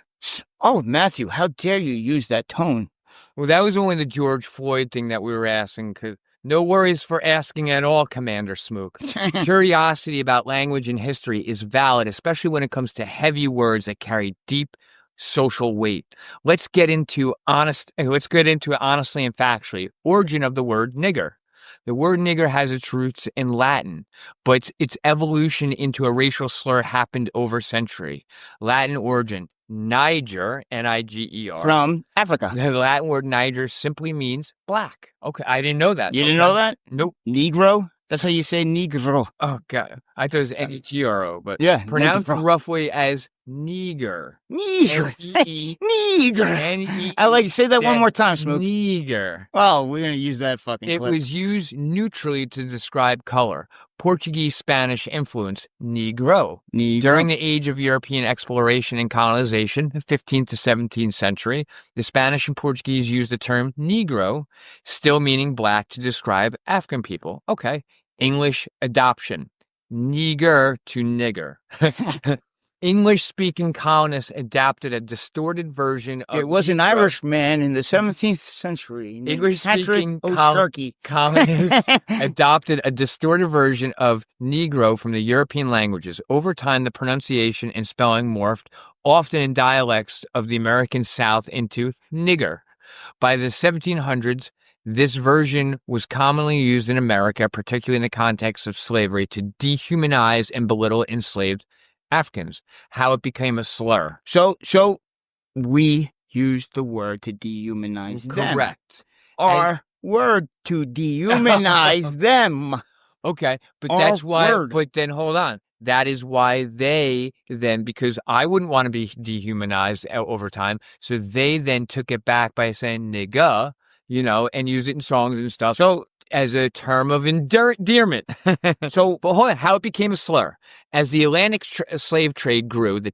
Oh, Matthew, how dare you use that tone? Well, that was only the George Floyd thing that we were asking. No worries for asking at all, Commander Smook. Curiosity about language and history is valid, especially when it comes to heavy words that carry deep social weight. Let's get into honestly and factually. Origin of the word nigger. The word nigger has its roots in Latin, but its evolution into a racial slur happened over century. Latin origin, Niger, Niger. From Africa. The Latin word Niger simply means black. Okay, I didn't know that. You didn't know that? Nope. Negro? That's how you say negro. Oh, God. I thought it was N-E-G-R-O, but pronounced negro. Roughly as Neger. Neger. Neger. I like say that one more time, Smook. Neger. Oh, we're going to use that fucking It clip. was used neutrally to describe color. Portuguese, Spanish influence, Negro. During the age of European exploration and colonization, the 15th to 17th century, the Spanish and Portuguese used the term Negro, still meaning black, to describe African people. Okay. English adoption, Neger to nigger. English-speaking colonists adapted a distorted version of... It was an Irishman in the 17th century. English-speaking colonists adopted a distorted version of Negro from the European languages. Over time, the pronunciation and spelling morphed, often in dialects of the American South, into nigger. By the 1700s, this version was commonly used in America, particularly in the context of slavery, to dehumanize and belittle enslaved Africans. How it became a slur. So we used the word to dehumanize them. Correct. Our word to dehumanize them. Okay, but that's why. But then hold on. That is why they then, because I wouldn't want to be dehumanized over time, so they then took it back by saying nigga, you know, and use it in songs and stuff. So as a term of endearment. But hold on, how it became a slur. As the Atlantic slave trade grew, the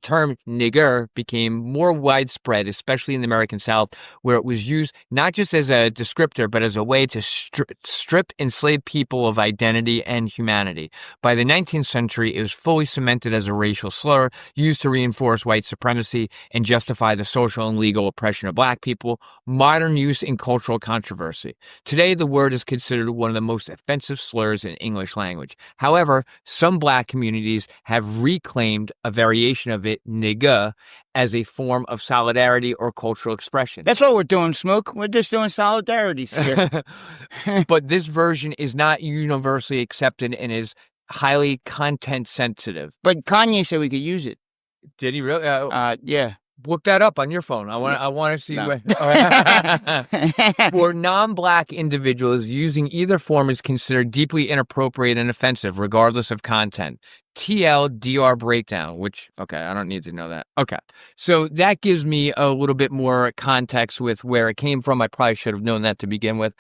term nigger became more widespread, especially in the American South, where it was used not just as a descriptor, but as a way to strip enslaved people of identity and humanity. By the 19th century, it was fully cemented as a racial slur, used to reinforce white supremacy and justify the social and legal oppression of black people, modern use in cultural controversy. Today, the word is considered one of the most offensive slurs in English language. However, some black communities have reclaimed a variation of it, nigga, as a form of solidarity or cultural expression. That's what we're doing, Smoke. We're just doing solidarities here. But this version is not universally accepted and is highly content sensitive. But Kanye said we could use it. Did he really? Yeah. Look that up on your phone. I want to see. For non-black individuals, using either form is considered deeply inappropriate and offensive, regardless of content. TLDR breakdown, which, okay, I don't need to know that. Okay. So that gives me a little bit more context with where it came from. I probably should have known that to begin with.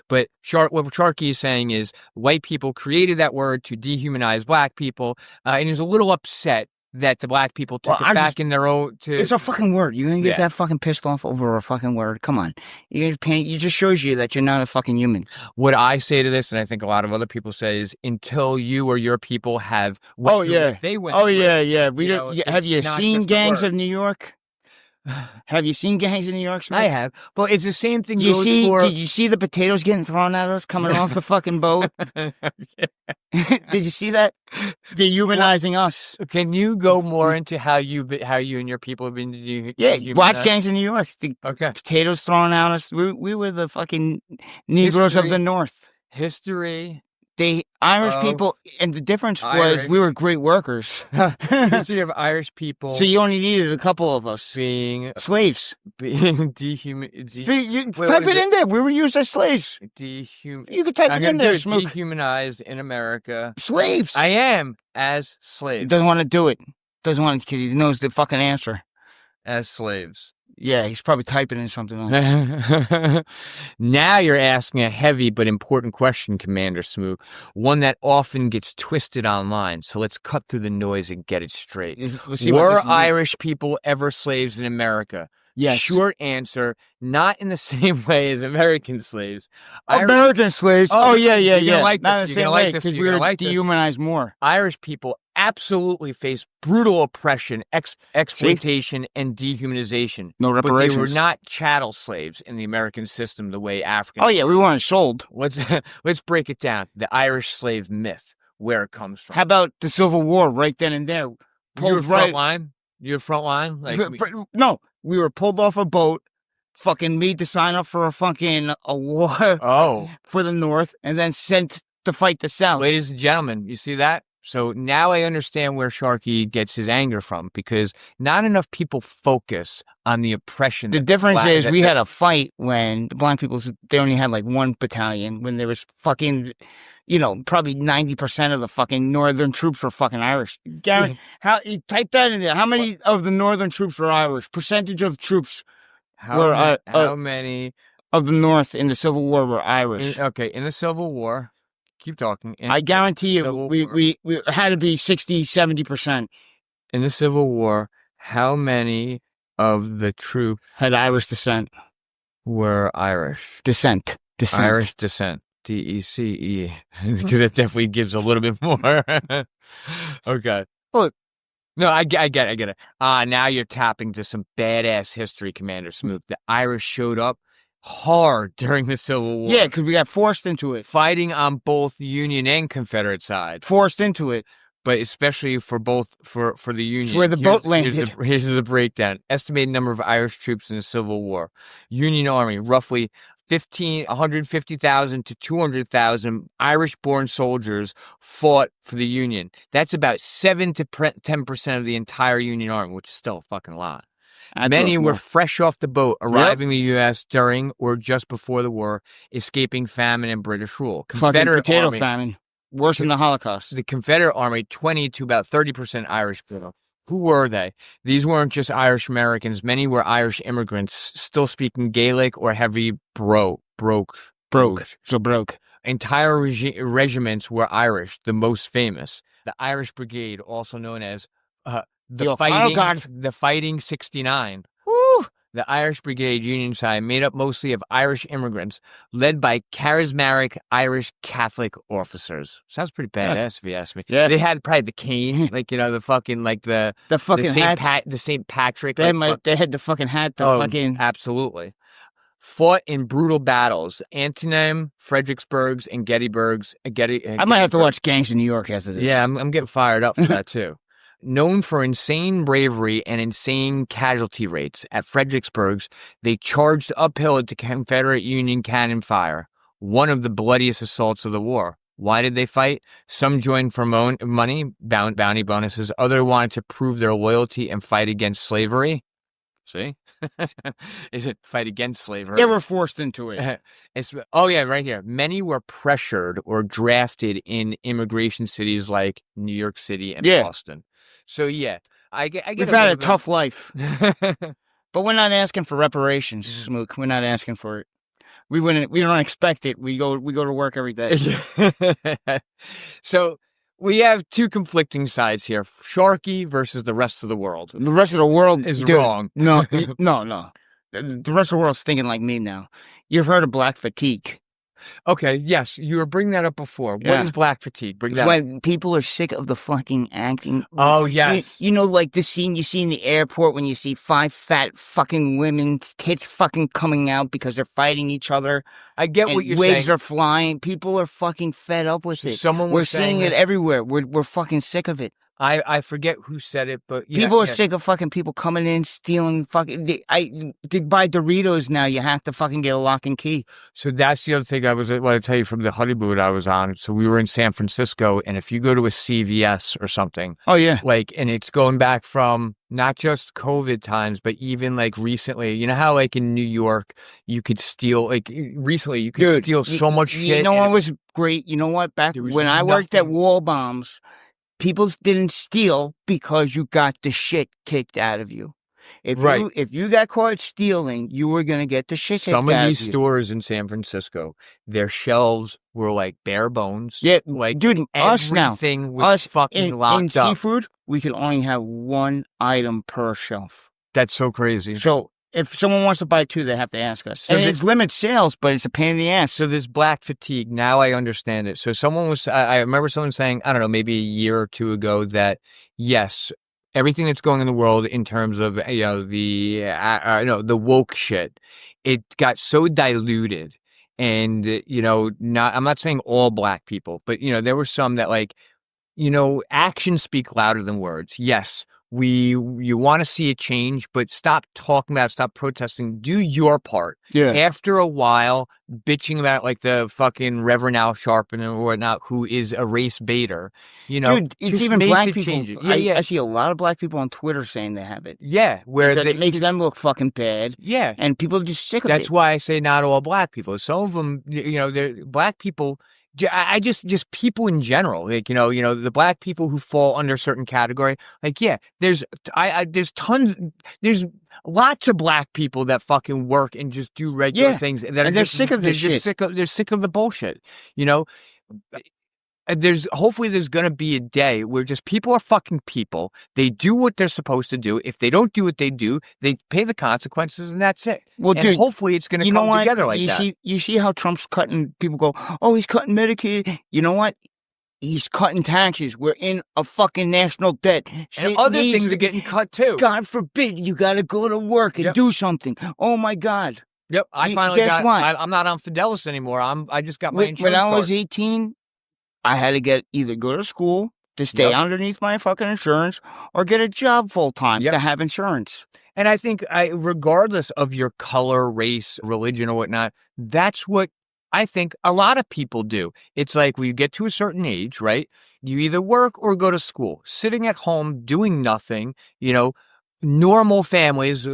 But what Sharkey is saying is white people created that word to dehumanize black people, and he's a little upset that the black people took it back in their own... It's a fucking word. You're going to get that fucking pissed off over a fucking word. Come on. It just shows you that you're not a fucking human. What I say to this, and I think a lot of other people say, is until you or your people have... They went through. Yeah. Have you seen Gangs of New York? Have you seen Gangs in New York, Smith? I have. But it's the same thing Did you see the potatoes getting thrown at us coming off the fucking boat? Did you see that? Dehumanizing us. Can you go more into how you and your people have been watch Gangs in New York. The potatoes thrown at us. We were the fucking Negroes of the North. History. The Irish people, and the difference was we were great workers. History of Irish people. So you only needed a couple of us. Being slaves. Being type it in there. We were used as slaves. You could type it in there, Smook. Dehumanized in America. Slaves. I am as slaves. He doesn't want to do it. Doesn't want to because he knows the fucking answer. As slaves. Yeah, he's probably typing in something else. Now you're asking a heavy but important question, Commander Smook. One that often gets twisted online. So let's cut through the noise and get it straight. Were Irish people ever slaves in America? Yes. Short answer, not in the same way as American slaves. American slaves? Oh, yeah. Like not in the same way because we were dehumanized more. Irish people absolutely faced brutal oppression, exploitation, and dehumanization. No reparations. But they were not chattel slaves in the American system the way Africans. Oh, yeah, we weren't sold. Let's break it down. The Irish slave myth, where it comes from. How about the Civil War right then and there? You were front line? No, we were pulled off a boat, fucking made to sign up for a war for the North, and then sent to fight the South. Ladies and gentlemen, you see that? So now I understand where Sharkey gets his anger from, because not enough people focus on the oppression. The difference is we had a fight when the black people, they only had like one battalion, when there was fucking, probably 90% of the fucking northern troops were fucking Irish. Gary, type that in there. How many of the northern troops were Irish? Percentage of troops how many of the North in the Civil War were Irish? In the Civil War. Keep talking. I guarantee you, we had to be 60, 70%. In the Civil War, how many of the troops had Irish descent? Were Irish. Descent. Irish descent. DECE. Because it definitely gives a little bit more. Okay. Look. No, I get it. Now you're tapping to some badass history, Commander Smook. The Irish showed up hard during the Civil War. Yeah, because we got forced into it. Fighting on both Union and Confederate side. Forced into it. But especially for both, for the Union. It's where the boat landed. Here's the breakdown. Estimated number of Irish troops in the Civil War. Union Army, roughly 150,000 to 200,000 Irish-born soldiers fought for the Union. That's about 7 to 10% of the entire Union Army, which is still a fucking lot. Many were fresh off the boat, arriving in the U.S. during or just before the war, escaping famine and British rule. Confederate potato famine. Worse than the Holocaust. The Confederate Army, 20 to about 30% Irish people. Who were they? These weren't just Irish Americans. Many were Irish immigrants, still speaking Gaelic or heavy brogue. Entire regiments were Irish, the most famous. The Irish Brigade, also known as the Fighting 69. Woo! The Irish Brigade Union side, made up mostly of Irish immigrants, led by charismatic Irish Catholic officers. Sounds pretty badass, if you ask me. Yeah. They had probably the cane, the fucking, the St. Patrick. They had the fucking hat. Absolutely. Fought in brutal battles. Antietam, Fredericksburg, and Gettysburg. I might have to watch Gangs in New York after this. Yeah, I'm getting fired up for that, too. Known for insane bravery and insane casualty rates, at Fredericksburg, they charged uphill into Confederate Union cannon fire, one of the bloodiest assaults of the war. Why did they fight? Some joined for money, bounty bonuses. Others wanted to prove their loyalty and fight against slavery. See? Is it fight against slavery? They were forced into it. Right here. Many were pressured or drafted in immigration cities like New York City and Boston. So, I get We've had a tough life. But we're not asking for reparations, Smook. We're not asking for it. We don't expect it. We go to work every day. So we have two conflicting sides here: Sharkey versus the rest of the world. The rest of the world is wrong. No. The rest of the world's thinking like me now. You've heard of black fatigue. Okay, yes, you were bringing that up before. What is black fatigue? Bring that when people are sick of the fucking acting. Oh, yes. You know, like the scene you see in the airport when you see 5 fat fucking women's tits fucking coming out because they're fighting each other. I get what you're saying. Wigs are flying. People are fucking fed up with it. We're seeing it everywhere. We're fucking sick of it. I forget who said it, but people are sick of fucking people coming in, stealing fucking. To buy Doritos now, you have to fucking get a lock and key. So that's the other thing I want to tell you from the honeymoon I was on. So we were in San Francisco, and if you go to a CVS or something, and it's going back from not just COVID times, but even like recently, you know how like in New York you could steal recently you could steal so much shit. You know what was great? You know what? Back when I worked at Wall Bombs. People didn't steal because you got the shit kicked out of you. If you got caught stealing, you were going to get the shit kicked out of you. Some of these stores in San Francisco, their shelves were like bare bones. Yeah, like dude, everything was fucking locked up. In seafood, we can only have 1 item per shelf. That's so crazy. So if someone wants to buy 2, they have to ask us. So it's limit sales, but it's a pain in the ass. So this black fatigue, now I understand it. So I remember someone saying, I don't know, maybe a year or 2 ago that, yes, everything that's going in the world in terms of, the woke shit, it got so diluted. And, I'm not saying all black people, but, there were some that actions speak louder than words. Yes. You want to see a change, but stop talking about it, stop protesting, do your part. Yeah. After a while, bitching about like the fucking Reverend Al Sharpton or whatnot, who is a race baiter, Dude, it's even black people. I see a lot of black people on Twitter saying they have it. Yeah. Where it makes them look fucking bad. Yeah. And people are just sick of it. That's why I say not all black people. Some of them, they're black people. I just people in general, the black people who fall under a certain category, there's lots of black people that fucking work and just do regular things that they're sick of this shit. They're sick of the bullshit, Hopefully there's going to be a day where just people are fucking people. They do what they're supposed to do. If they don't do what they do, they pay the consequences, and that's it. Well, and dude, hopefully it's going to come together like that. You see how Trump's cutting, people go, oh, he's cutting Medicaid. You know what? He's cutting taxes. We're in a fucking national debt. And other things are getting cut too. God forbid you got to go to work and do something. Oh my God. Yep. I finally I'm not on Fidelis anymore. I just got my insurance When I card. was 18, I had to either go to school to stay underneath my fucking insurance or get a job full time to have insurance. And I think regardless of your color, race, religion, or whatnot, that's what I think a lot of people do. It's like when you get to a certain age, right? You either work or go to school. Sitting at home doing nothing, normal families,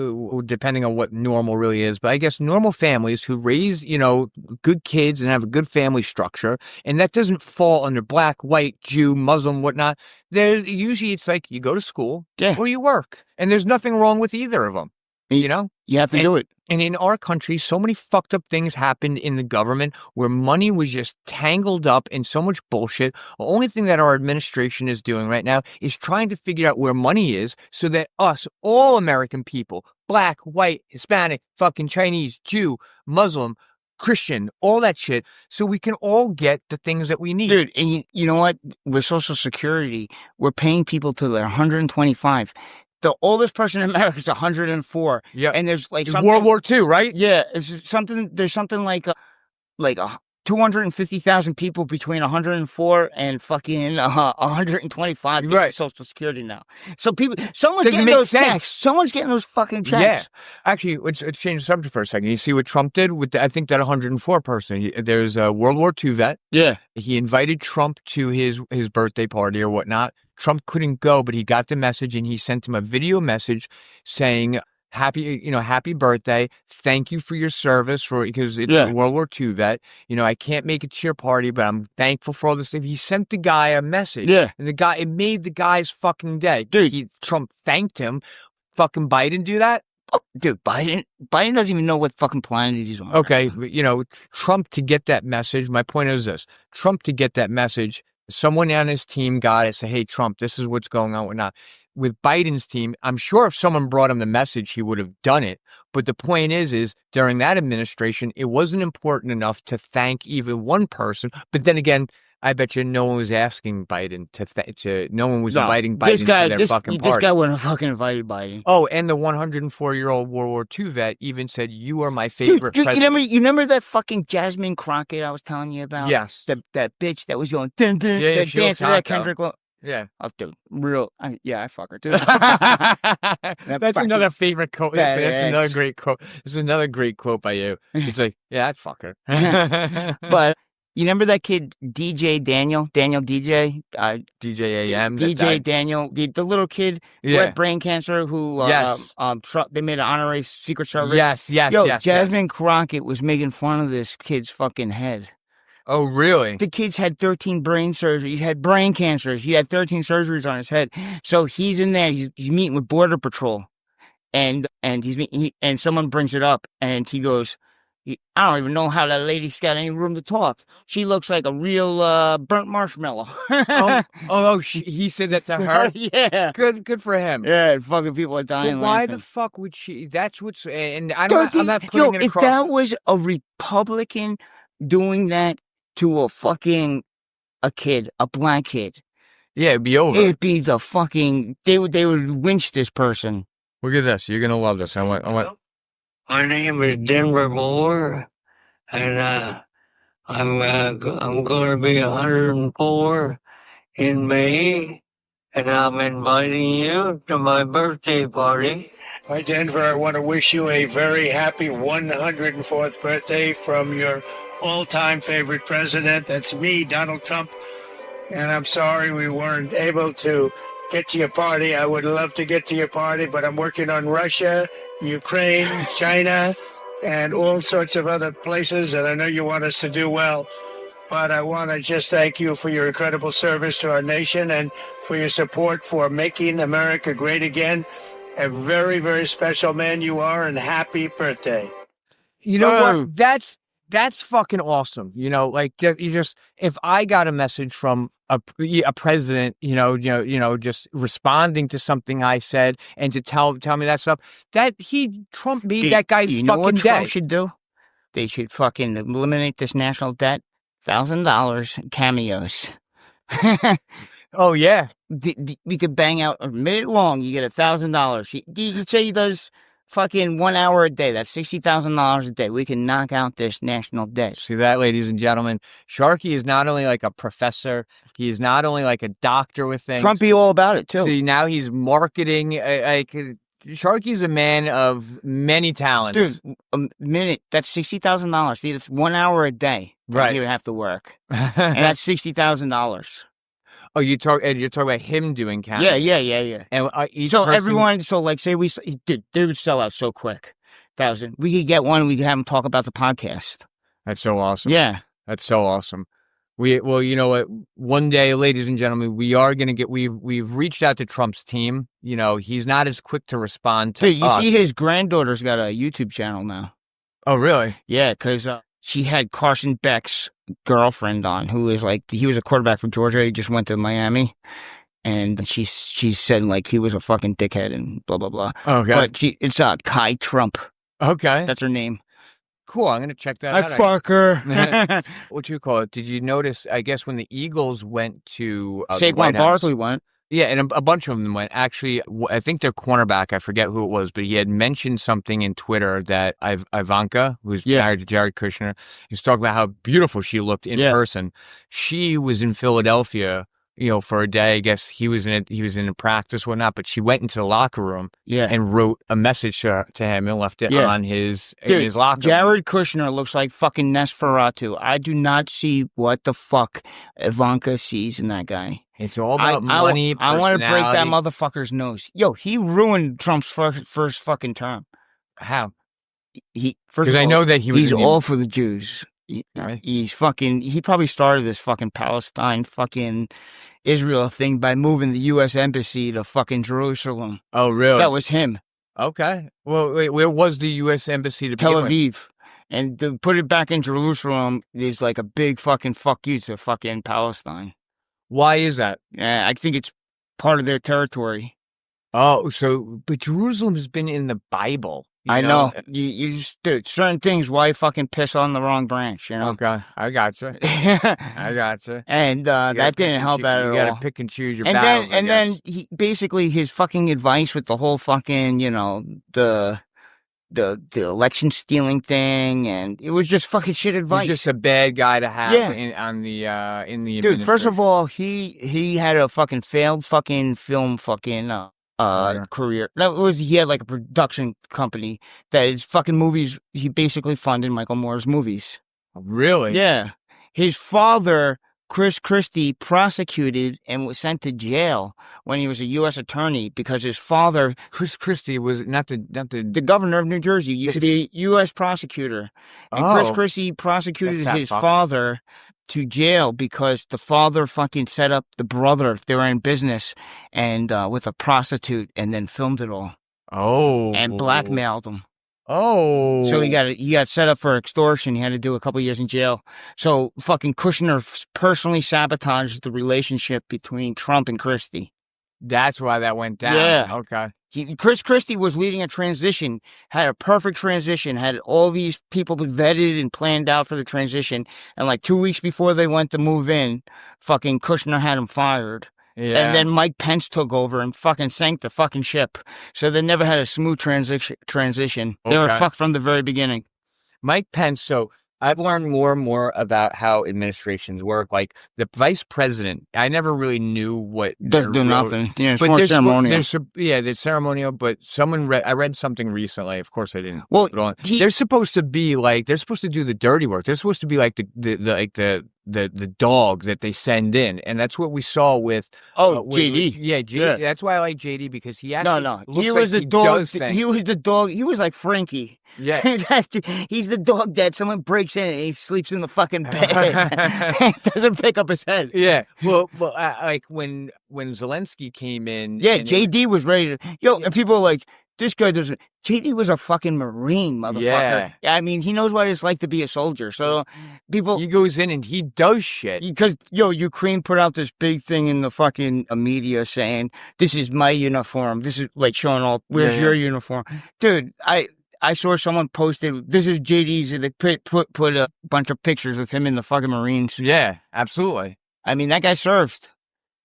depending on what normal really is, but I guess normal families who raise, good kids and have a good family structure, and that doesn't fall under black, white, Jew, Muslim, whatnot. Usually it's like you go to school or you work, and there's nothing wrong with either of them, You have to do it. And in our country, so many fucked up things happened in the government where money was just tangled up in so much bullshit. The only thing that our administration is doing right now is trying to figure out where money is so that us, all American people, black, white, Hispanic, fucking Chinese, Jew, Muslim, Christian, all that shit, so we can all get the things that we need. Dude, and you know what? With Social Security, we're paying people till they're 125. The oldest person in America is 104. Yeah. And there's like something, World War II, right? Yeah. There's something like 250,000 people between 104 and fucking 125 right. Social Security now. So someone's getting those checks. Someone's getting those fucking checks. Yeah. Actually, let's change the subject for a second. You see what Trump did with, I think, that 104 person. There's a World War II vet. Yeah. He invited Trump to his birthday party or whatnot. Trump couldn't go, but he got the message and he sent him a video message saying happy birthday. Thank you for your service because it's a World War II vet. I can't make it to your party, but I'm thankful for all this stuff. He sent the guy a message. Yeah. And it made the guy's fucking day. Dude. Trump thanked him. Fucking Biden do that? Oh, dude, Biden doesn't even know what fucking planet he's on. Okay. But, Trump to get that message. My point is this. Trump to get that message. Someone on his team got it. Say, hey, Trump, this is what's going on. Whatnot. With Biden's team, I'm sure if someone brought him the message, he would have done it. But the point is during that administration, it wasn't important enough to thank even one person. But then again, I bet you no one was asking Biden no one was inviting Biden to their fucking party. This guy wouldn't have fucking invited Biden. Oh, and the 104-year-old World War II vet even said, you are my favorite president. You remember that fucking Jasmine Crockett I was telling you about? Yes. That bitch that was going, dun, dun, that dance to that Kendrick Lamar. Yeah. Oh, dude. I fuck her too. That's another favorite quote. That's another great quote. This is another great quote by you. He's like, yeah, I'd fuck her. But you remember that kid, DJ Daniel DJ? DJ AM? DJ Daniel, the little kid who had brain cancer who, they made an honorary Secret Service. Yes. Jasmine Crockett was making fun of this kid's fucking head. Oh, really? The kid's had 13 brain surgeries. He's had brain cancers. He had 13 surgeries on his head. So he's in there. He's meeting with Border Patrol, and someone brings it up, and he goes, "I don't even know how that lady's got any room to talk. She looks like a real burnt marshmallow." He said that to her. Yeah, good for him. Yeah, fucking people are dying. But why the fuck would she? That's what's. And I'm not putting it across. If that was a Republican doing that to a black kid. Yeah, it'd be over. It'd be the fucking, they would lynch this person. Look at this. You're going to love this. I want. My name is Denver Moore, and I'm going to be 104 in May, and I'm inviting you to my birthday party. Hi, Denver. I want to wish you a very happy 104th birthday from your all-time favorite president. That's me, Donald Trump. And I'm sorry we weren't able to get to your party. I would love to get to your party, but I'm working on Russia, Ukraine, China, and all sorts of other places. And I know you want us to do well. But I want to just thank you for your incredible service to our nation and for your support for making America great again. A very, very special man you are, and happy birthday. You know what? That's fucking awesome. If I got a message from a president, just responding to something I said and to tell me that stuff, Trump made that guy's fucking day. You know what Trump should do? They should fucking eliminate this national debt. $1,000 cameos. Oh, yeah. We could bang out a minute long. You get $1,000. You could say he does fucking 1 hour a day. That's $60,000 a day. We can knock out this national debt. See that, ladies and gentlemen? Sharkey is not only like a professor, he is not only like a doctor with things. Trump be all about it, too. See, now he's marketing. Sharkey's a man of many talents. Dude, a minute, that's $60,000. See, that's 1 hour a day. Right. He would have to work. And that's $60,000. Oh, you're talking about him doing cameos? Yeah. And everyone, they would sell out so quick. 1,000. We could get one. We could have them talk about the podcast. That's so awesome. Yeah, that's so awesome. Well, you know what? One day, ladies and gentlemen, we are going to get. We've reached out to Trump's team. He's not as quick to respond to. Dude, you see, his granddaughter's got a YouTube channel now. Oh, really? Yeah, because she had Carson Beck's girlfriend on, who is he was a quarterback for Georgia. He just went to Miami, and she said he was a fucking dickhead and blah blah blah. Okay, but it's Kai Trump. Okay, that's her name. Cool. I'm gonna check that out. I fuck her. What you call it? Did you notice? I guess when the Eagles went to Saquon Barkley went. Yeah, and a bunch of them went. Actually, I think their cornerback, I forget who it was, but he had mentioned something in Twitter that Ivanka, who's married to Jared Kushner, he was talking about how beautiful she looked in person. She was in Philadelphia for a day. I guess he was in a practice, whatnot. But she went into the locker room, and wrote a message to him and left it on his locker. Jared Kushner looks like fucking Nosferatu. I do not see what the fuck Ivanka sees in that guy. It's all about money. I want to break that motherfucker's nose. Yo, he ruined Trump's first fucking term. How? Because I know that he's all for the Jews. He's fucking. He probably started this fucking Palestine fucking Israel thing by moving the U.S. embassy to fucking Jerusalem. Oh, really? That was him. Okay. Well, wait, where was the U.S. embassy to Tel Aviv. And to put it back in Jerusalem is like a big fucking fuck you to fucking Palestine. Why is that? Yeah, I think it's part of their territory. Oh, but Jerusalem has been in the Bible. I know. You just, dude, certain things, why fucking piss on the wrong branch, you know? Okay, I gotcha. I gotcha. And that didn't help out at all. You gotta pick and choose your battles. And then he basically, his fucking advice with the whole fucking, the election stealing thing, and it was just fucking shit advice. He's just a bad guy to have in the dude. First of all, he had a fucking failed fucking film fucking career. No, he had like a production company that his fucking movies. He basically funded Michael Moore's movies. Really? Yeah. His father, Chris Christie, prosecuted and was sent to jail when he was a U.S. attorney because his father, Chris Christie, was not the governor of New Jersey, used to be a U.S. prosecutor, and Chris Christie prosecuted his father to jail because the father fucking set up the brother. They were in business and with a prostitute, and then filmed it all. Oh, and blackmailed him. Oh, so he got set up for extortion. He had to do a couple years in jail. So fucking Kushner personally sabotaged the relationship between Trump and Christie. That's why that went down. Yeah. Okay. Chris Christie was leading a transition, had a perfect transition, had all these people vetted and planned out for the transition. And like 2 weeks before they went to move in, fucking Kushner had him fired. Yeah. And then Mike Pence took over and fucking sank the fucking ship. So they never had a smooth transition. They were fucked from the very beginning. Mike Pence, so I've learned more and more about how administrations work. Like the vice president, I never really knew what doesn't do nothing. Yeah, it's more ceremonial. There's ceremonial. But I read something recently. Of course, I didn't. Well, they're supposed to be like they're supposed to do the dirty work. They're supposed to be like the dog that they send in, and that's what we saw with JD. JD. Yeah. That's why I like JD because he actually he was the dog. He was the dog. He was like Frankie. Yeah, he's the dog that someone breaks in and he sleeps in the fucking bed and doesn't pick up his head. Yeah, well, like when Zelensky came in, JD was ready to and people are like, this guy doesn't. JD was a fucking Marine, motherfucker. Yeah. I mean, he knows what it's like to be a soldier. So he goes in and he does shit. Because, Ukraine put out this big thing in the fucking media saying, this is my uniform. This is like showing all, where's your uniform? Dude, I saw someone posted, this is JD's, and they put a bunch of pictures of him in the fucking Marines. Yeah, absolutely. I mean, that guy served.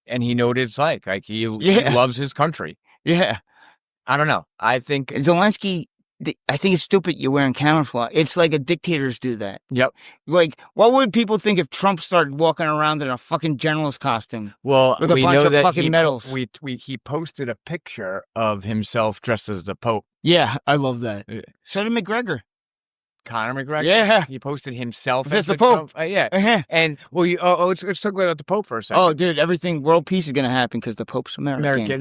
And he knew what it's like. Like, he loves his country. Yeah. I don't know. I think Zelensky, I think it's stupid you're wearing camouflage. It's like dictators do that. Yep. Like, what would people think if Trump started walking around in a fucking general's costume? Well, with a bunch of fucking medals. He posted a picture of himself dressed as the Pope. Yeah, I love that. So did McGregor. Conor McGregor? Yeah. He posted himself as the Pope. Yeah. Uh-huh. And, let's talk about the Pope for a second. Oh, dude, world peace is going to happen because the Pope's American.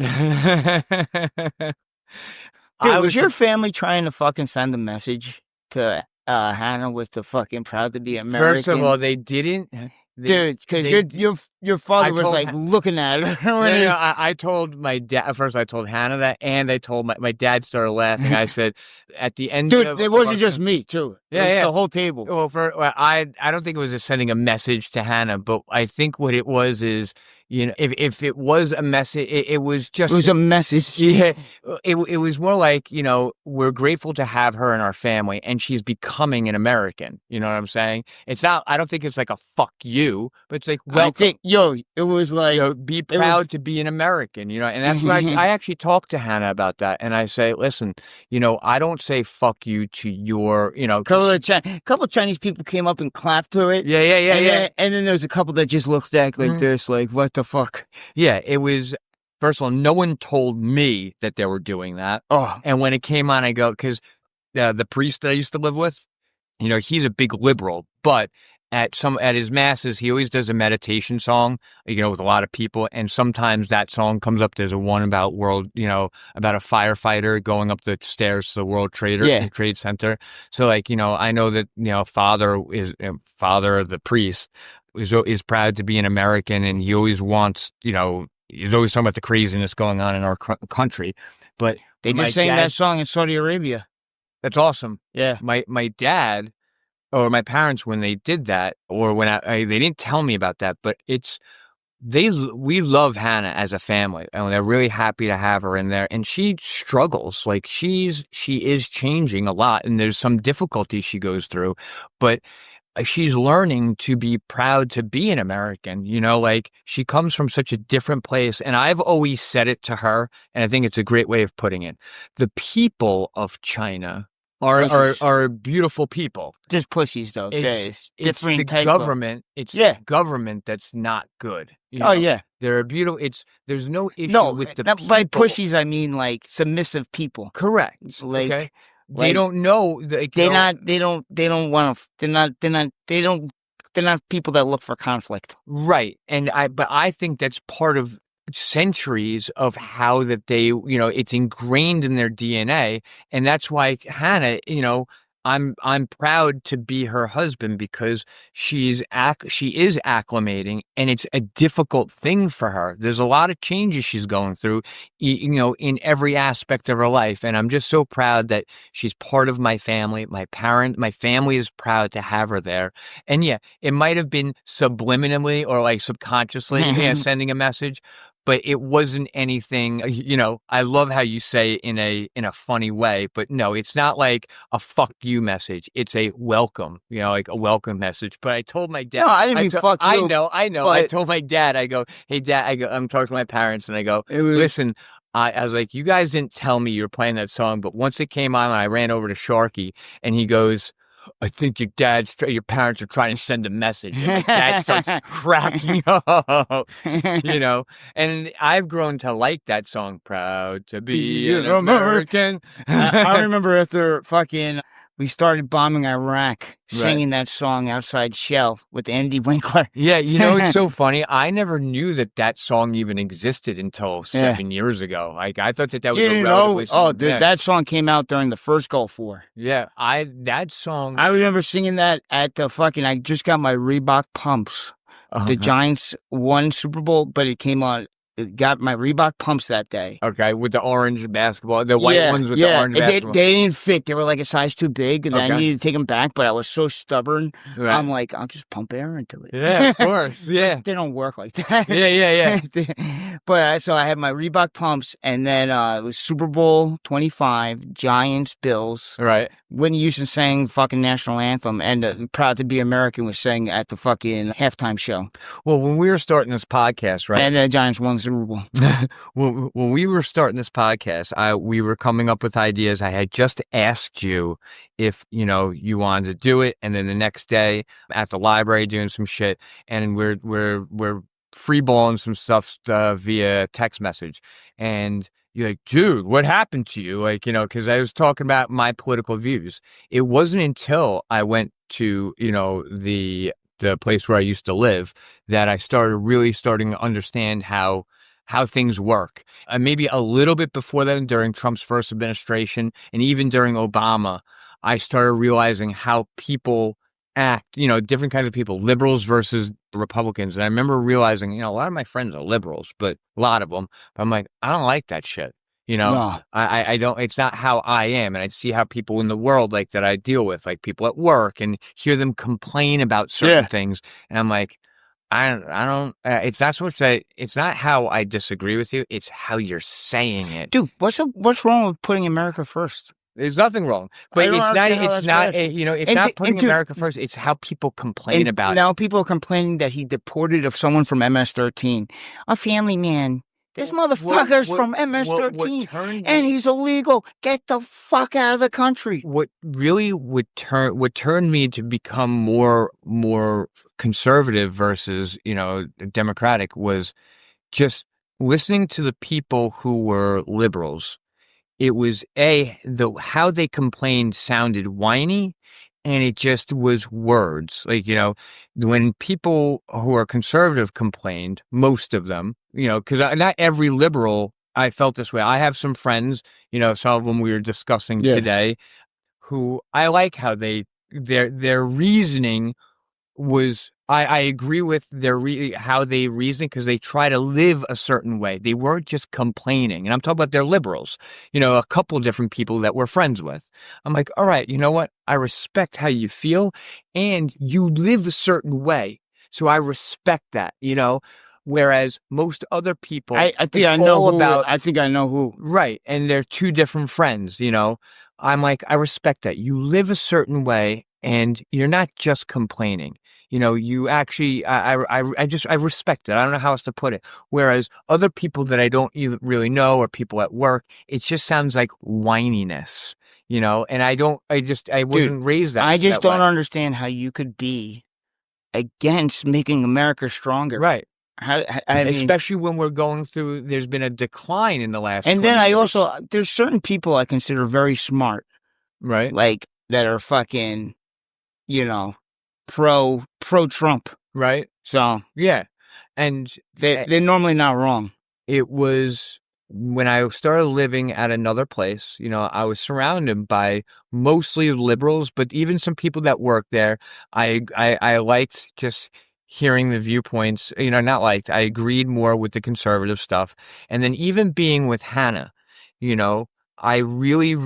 Dude, was your family trying to fucking send a message to Hannah with the fucking proud to be American? First of all, they didn't. Dude, because your father was like looking at her. I told my dad. First, I told Hannah that, and I told my dad started laughing. I said, at the end, dude, it wasn't just me too. It was the whole table. Well, I don't think it was sending a message to Hannah, but I think what it was is, if it was a message, it was just... It was a message. Yeah. It was more like, we're grateful to have her in our family, and she's becoming an American. You know what I'm saying? It's not... I don't think it's like a fuck you, but it's like, well... I think, it was like... be proud to be an American, and that's why I actually talked to Hannah about that, and I say, listen, I don't say fuck you to your, couple of Chinese people came up and clapped to it. Yeah. And then there's a couple that just looks back like this, like, what the fuck? Yeah, it was. First of all, no one told me that they were doing that. Oh, and when it came on, I go because the priest that I used to live with, he's a big liberal, but at his masses, he always does a meditation song, with a lot of people. And sometimes that song comes up. There's a one about about a firefighter going up the stairs to the World Trade Center. So I know that, father of the priest is proud to be an American, and he always wants, he's always talking about the craziness going on in our country. But they just sang that song in Saudi Arabia. That's awesome. Yeah. My dad or my parents, when they did that, or when they didn't tell me about that, but we love Hannah as a family, and they're really happy to have her in there. And she struggles, like she is changing a lot, and there's some difficulties she goes through, but she's learning to be proud to be an American. Like she comes from such a different place, and I've always said it to her, and I think it's a great way of putting it. The people of China are beautiful people. Just pussies, though. It's the government. It's the government that's not good. Yeah. They're beautiful. There's no issue with the people. By pussies, I mean like submissive people. Correct. Like, okay. They don't know. They're not people that look for conflict. Right. But I think that's part of centuries of how that they, it's ingrained in their DNA. And that's why Hannah, I'm proud to be her husband, because she is acclimating, and it's a difficult thing for her. There's a lot of changes she's going through, in every aspect of her life. And I'm just so proud that she's part of my family. My family is proud to have her there. And yeah, it might have been subliminally or like subconsciously sending a message, but it wasn't anything, I love how you say it in a funny way, but no, it's not like a fuck you message. It's a welcome, like a welcome message. But I told my dad. No, I didn't mean fuck you. I know. I told my dad, I go, hey, Dad, I'm talking to my parents, and I go, listen, I was like, you guys didn't tell me you were playing that song, but once it came on, I ran over to Sharkey, and he goes, I think your parents are trying to send a message. And my dad starts cracking up, and I've grown to like that song, Proud to Be an American. I remember after we started bombing Iraq, singing that song outside Shell with Andy Winkler. Yeah, it's so funny. I never knew that song even existed until 7 years ago. Like, I thought that was a relatively... Oh, dude, that song came out during the first Gulf War. Yeah, that song... I remember singing that at I just got my Reebok pumps. The Giants won Super Bowl, but it came on... Got my Reebok pumps that day. Okay, with the orange basketball, the white ones with the orange basketball. They didn't fit. They were like a size too big, and I needed to take them back, but I was so stubborn. Right. I'm like, I'll just pump air into it. Yeah, of course. Yeah. They don't work like that. Yeah. But so I had my Reebok pumps, and then it was Super Bowl 25, Giants, Bills. Right. Whitney Houston sang fucking national anthem, and Proud to Be American was sang at the fucking halftime show. Well, when we were starting this podcast, right? And the Giants won the Super Bowl. When we were starting this podcast, we were coming up with ideas. I had just asked you if, you wanted to do it. And then the next day at the library doing some shit, and we're freeballing some stuff via text message. And you're like, dude, what happened to you? Like, because I was talking about my political views. It wasn't until I went to, the place where I used to live that I started to understand how things work. Maybe a little bit before then, during Trump's first administration, and even during Obama, I started realizing how people act, different kinds of people, liberals versus Republicans. And I remember realizing, a lot of my friends are liberals, but a lot of them, but I'm like, I don't like that shit. No. I don't, it's not how I am. And I see how people in the world like that I deal with, like people at work, and hear them complain about certain things. And I'm like, I don't, it's not so much that, it's not how I disagree with you. It's how you're saying it. Dude, what's wrong with putting America first? There's nothing wrong, but it's not putting America first. It's how people complain about it. Now people are complaining that he deported someone from MS-13, a family man. This motherfucker's from MS-13, and he's illegal. Get the fuck out of the country. What really would turn me to become more conservative versus, democratic was just listening to the people who were liberals. It was how they complained sounded whiny, and it just was words. Like, when people who are conservative complained, most of them, because not every liberal, I felt this way. I have some friends, some of them we were discussing today, who I like how their reasoning was, I agree with how they reason, because they try to live a certain way. They weren't just complaining. And I'm talking about their liberals, a couple of different people that we're friends with. I'm like, all right, you know what? I respect how you feel, and you live a certain way. So I respect that, whereas most other people, I think I know who. Right. And they're two different friends, I'm like, I respect that. You live a certain way, and you're not just complaining. You actually, I respect it. I don't know how else to put it. Whereas other people that I don't really know, or people at work, it just sounds like whininess, and I wasn't raised that way. I just don't understand how you could be against making America stronger. Right. I mean, especially when we're going through, there's been a decline in the last. And then there's certain people I consider very smart. Right. Like, that are fucking, pro Trump. Right. So yeah, and they're normally not wrong. It was when I started living at another place, I was surrounded by mostly liberals, but even some people that work there. I liked just hearing the viewpoints, I agreed more with the conservative stuff. And then even being with Hannah, I really,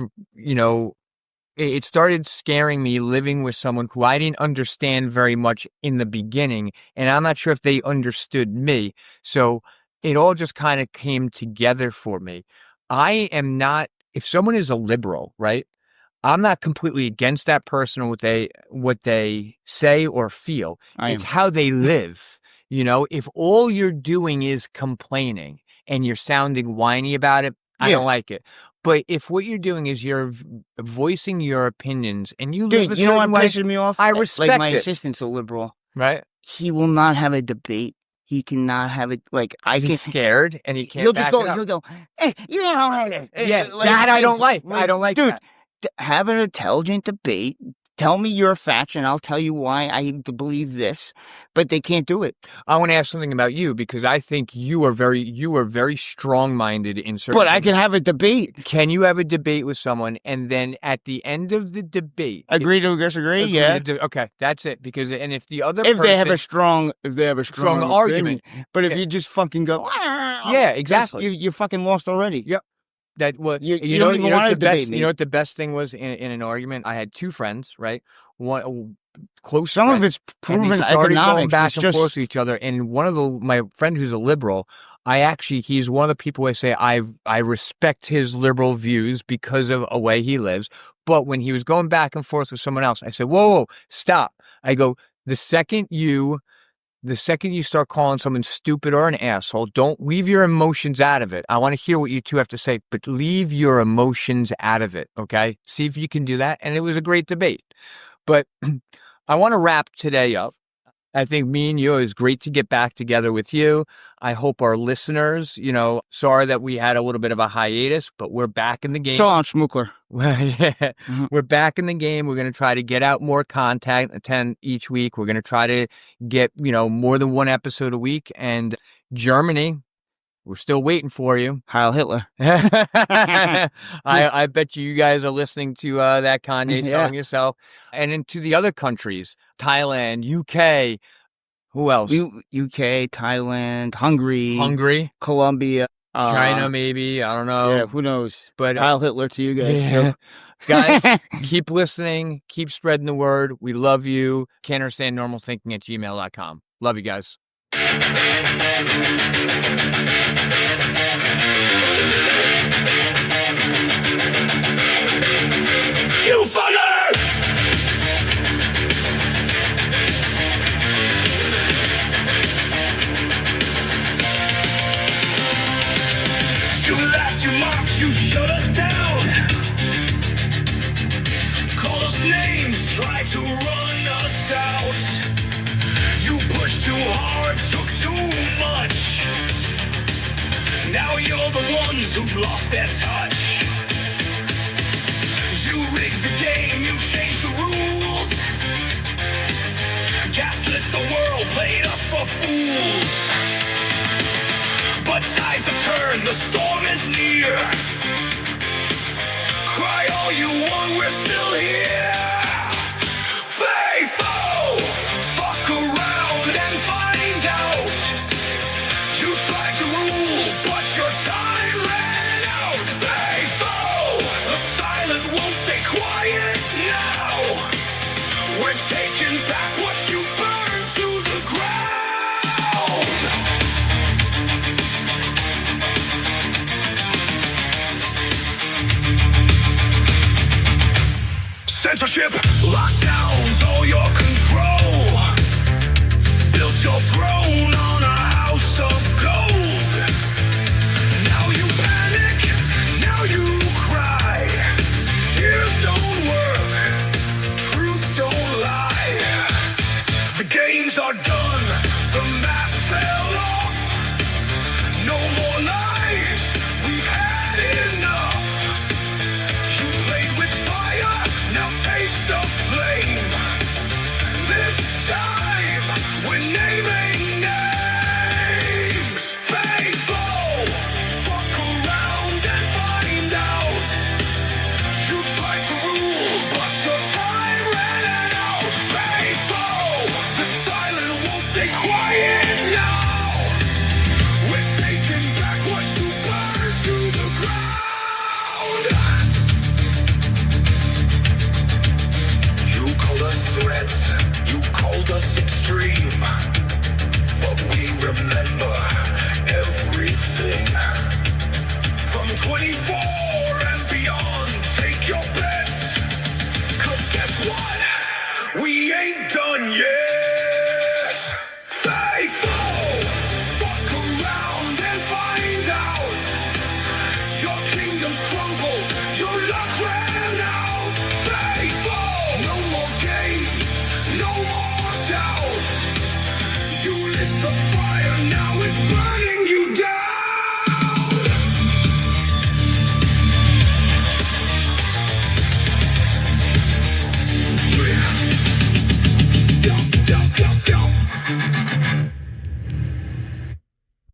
it started scaring me living with someone who I didn't understand very much in the beginning, and I'm not sure if they understood me. So it all just kind of came together for me. I am not, if someone is a liberal, right? I'm not completely against that person or what they say or feel. It's how they live. If all you're doing is complaining and you're sounding whiny about it, I don't like it. But if what you're doing is you're voicing your opinions and you live a certain way, what pisses me off? I respect like my it. assistant's a liberal, right? He will not have a debate. He cannot have it. Like, He's scared and he can't. He'll just go. He'll go. Hey, you don't have it. Yeah, that I don't like. I don't like, dude. That. Have an intelligent debate. Tell me your facts, and I'll tell you why I believe this. But they can't do it. I want to ask something about you, because I think you are very strong-minded in certain. But I can have a debate. Can you have a debate with someone, and then at the end of the debate, agree to disagree? Yeah. Okay, that's it. Because if the other if they have a strong argument, but if you just fucking go, yeah, exactly, you fucking lost already. Yep. That was you don't even want to debate me. You know what the best thing was in an argument? I had two friends, right? One close. Some friend, of it's proven and started economics. Going back and forth to each other. And one of my friend who's a liberal, he's one of the people I say I respect his liberal views because of a way he lives. But when he was going back and forth with someone else, I said, whoa, stop. I go, the second you start calling someone stupid or an asshole, don't leave your emotions out of it. I want to hear what you two have to say, but leave your emotions out of it, okay? See if you can do that. And it was a great debate. But I want to wrap today up. I think me and you, it was great to get back together with you. I hope our listeners, sorry that we had a little bit of a hiatus, but we're back in the game. So on Smookler. We're back in the game. We're going to try to get out more content each week. We're going to try to get, more than one episode a week. And Germany, we're still waiting for you. Heil Hitler. I bet you guys are listening to that Kanye song yourself. And into the other countries, Thailand, UK, who else? UK, Thailand, Hungary, Colombia. China, maybe. I don't know. Yeah, who knows? But Heil Hitler to you guys, too. Guys, keep listening. Keep spreading the word. We love you. Can't understand normal thinking at gmail.com. Love you guys. You fucker! Now you're the ones who've lost their touch. You rigged the game, you changed the rules. Gaslit the world, played us for fools. But tides have turned, the storm is near. Cry all you want, we're still here. Faithful, fuck around and find out. You tried to rule, but your time ran out. Faithful, the silent won't stay quiet now. We're taking back what you burned to the ground. Censorship, lockdowns, all your control. Built your throne on a house of gold. Now you panic, now you cry. Tears don't work, truth don't lie. The games are done, the mask fell off. No more lies, we've had enough. You played with fire, now taste the flame. This time, we're naming names. Faithful, fuck around and find out. You tried to rule, but your time ran out. Faithful, the silent won't stay quiet now. We're taking back what you burned to the ground. You called us threats, you called us extreme, but we remember everything. From 24 and beyond, take your bets, 'cause guess what? We ain't done yet. Faithful, fuck around and find out. Your kingdom's crumbled, your luck ran out. Faithful, no more games, no more doubts. You lit the fire, now it's burning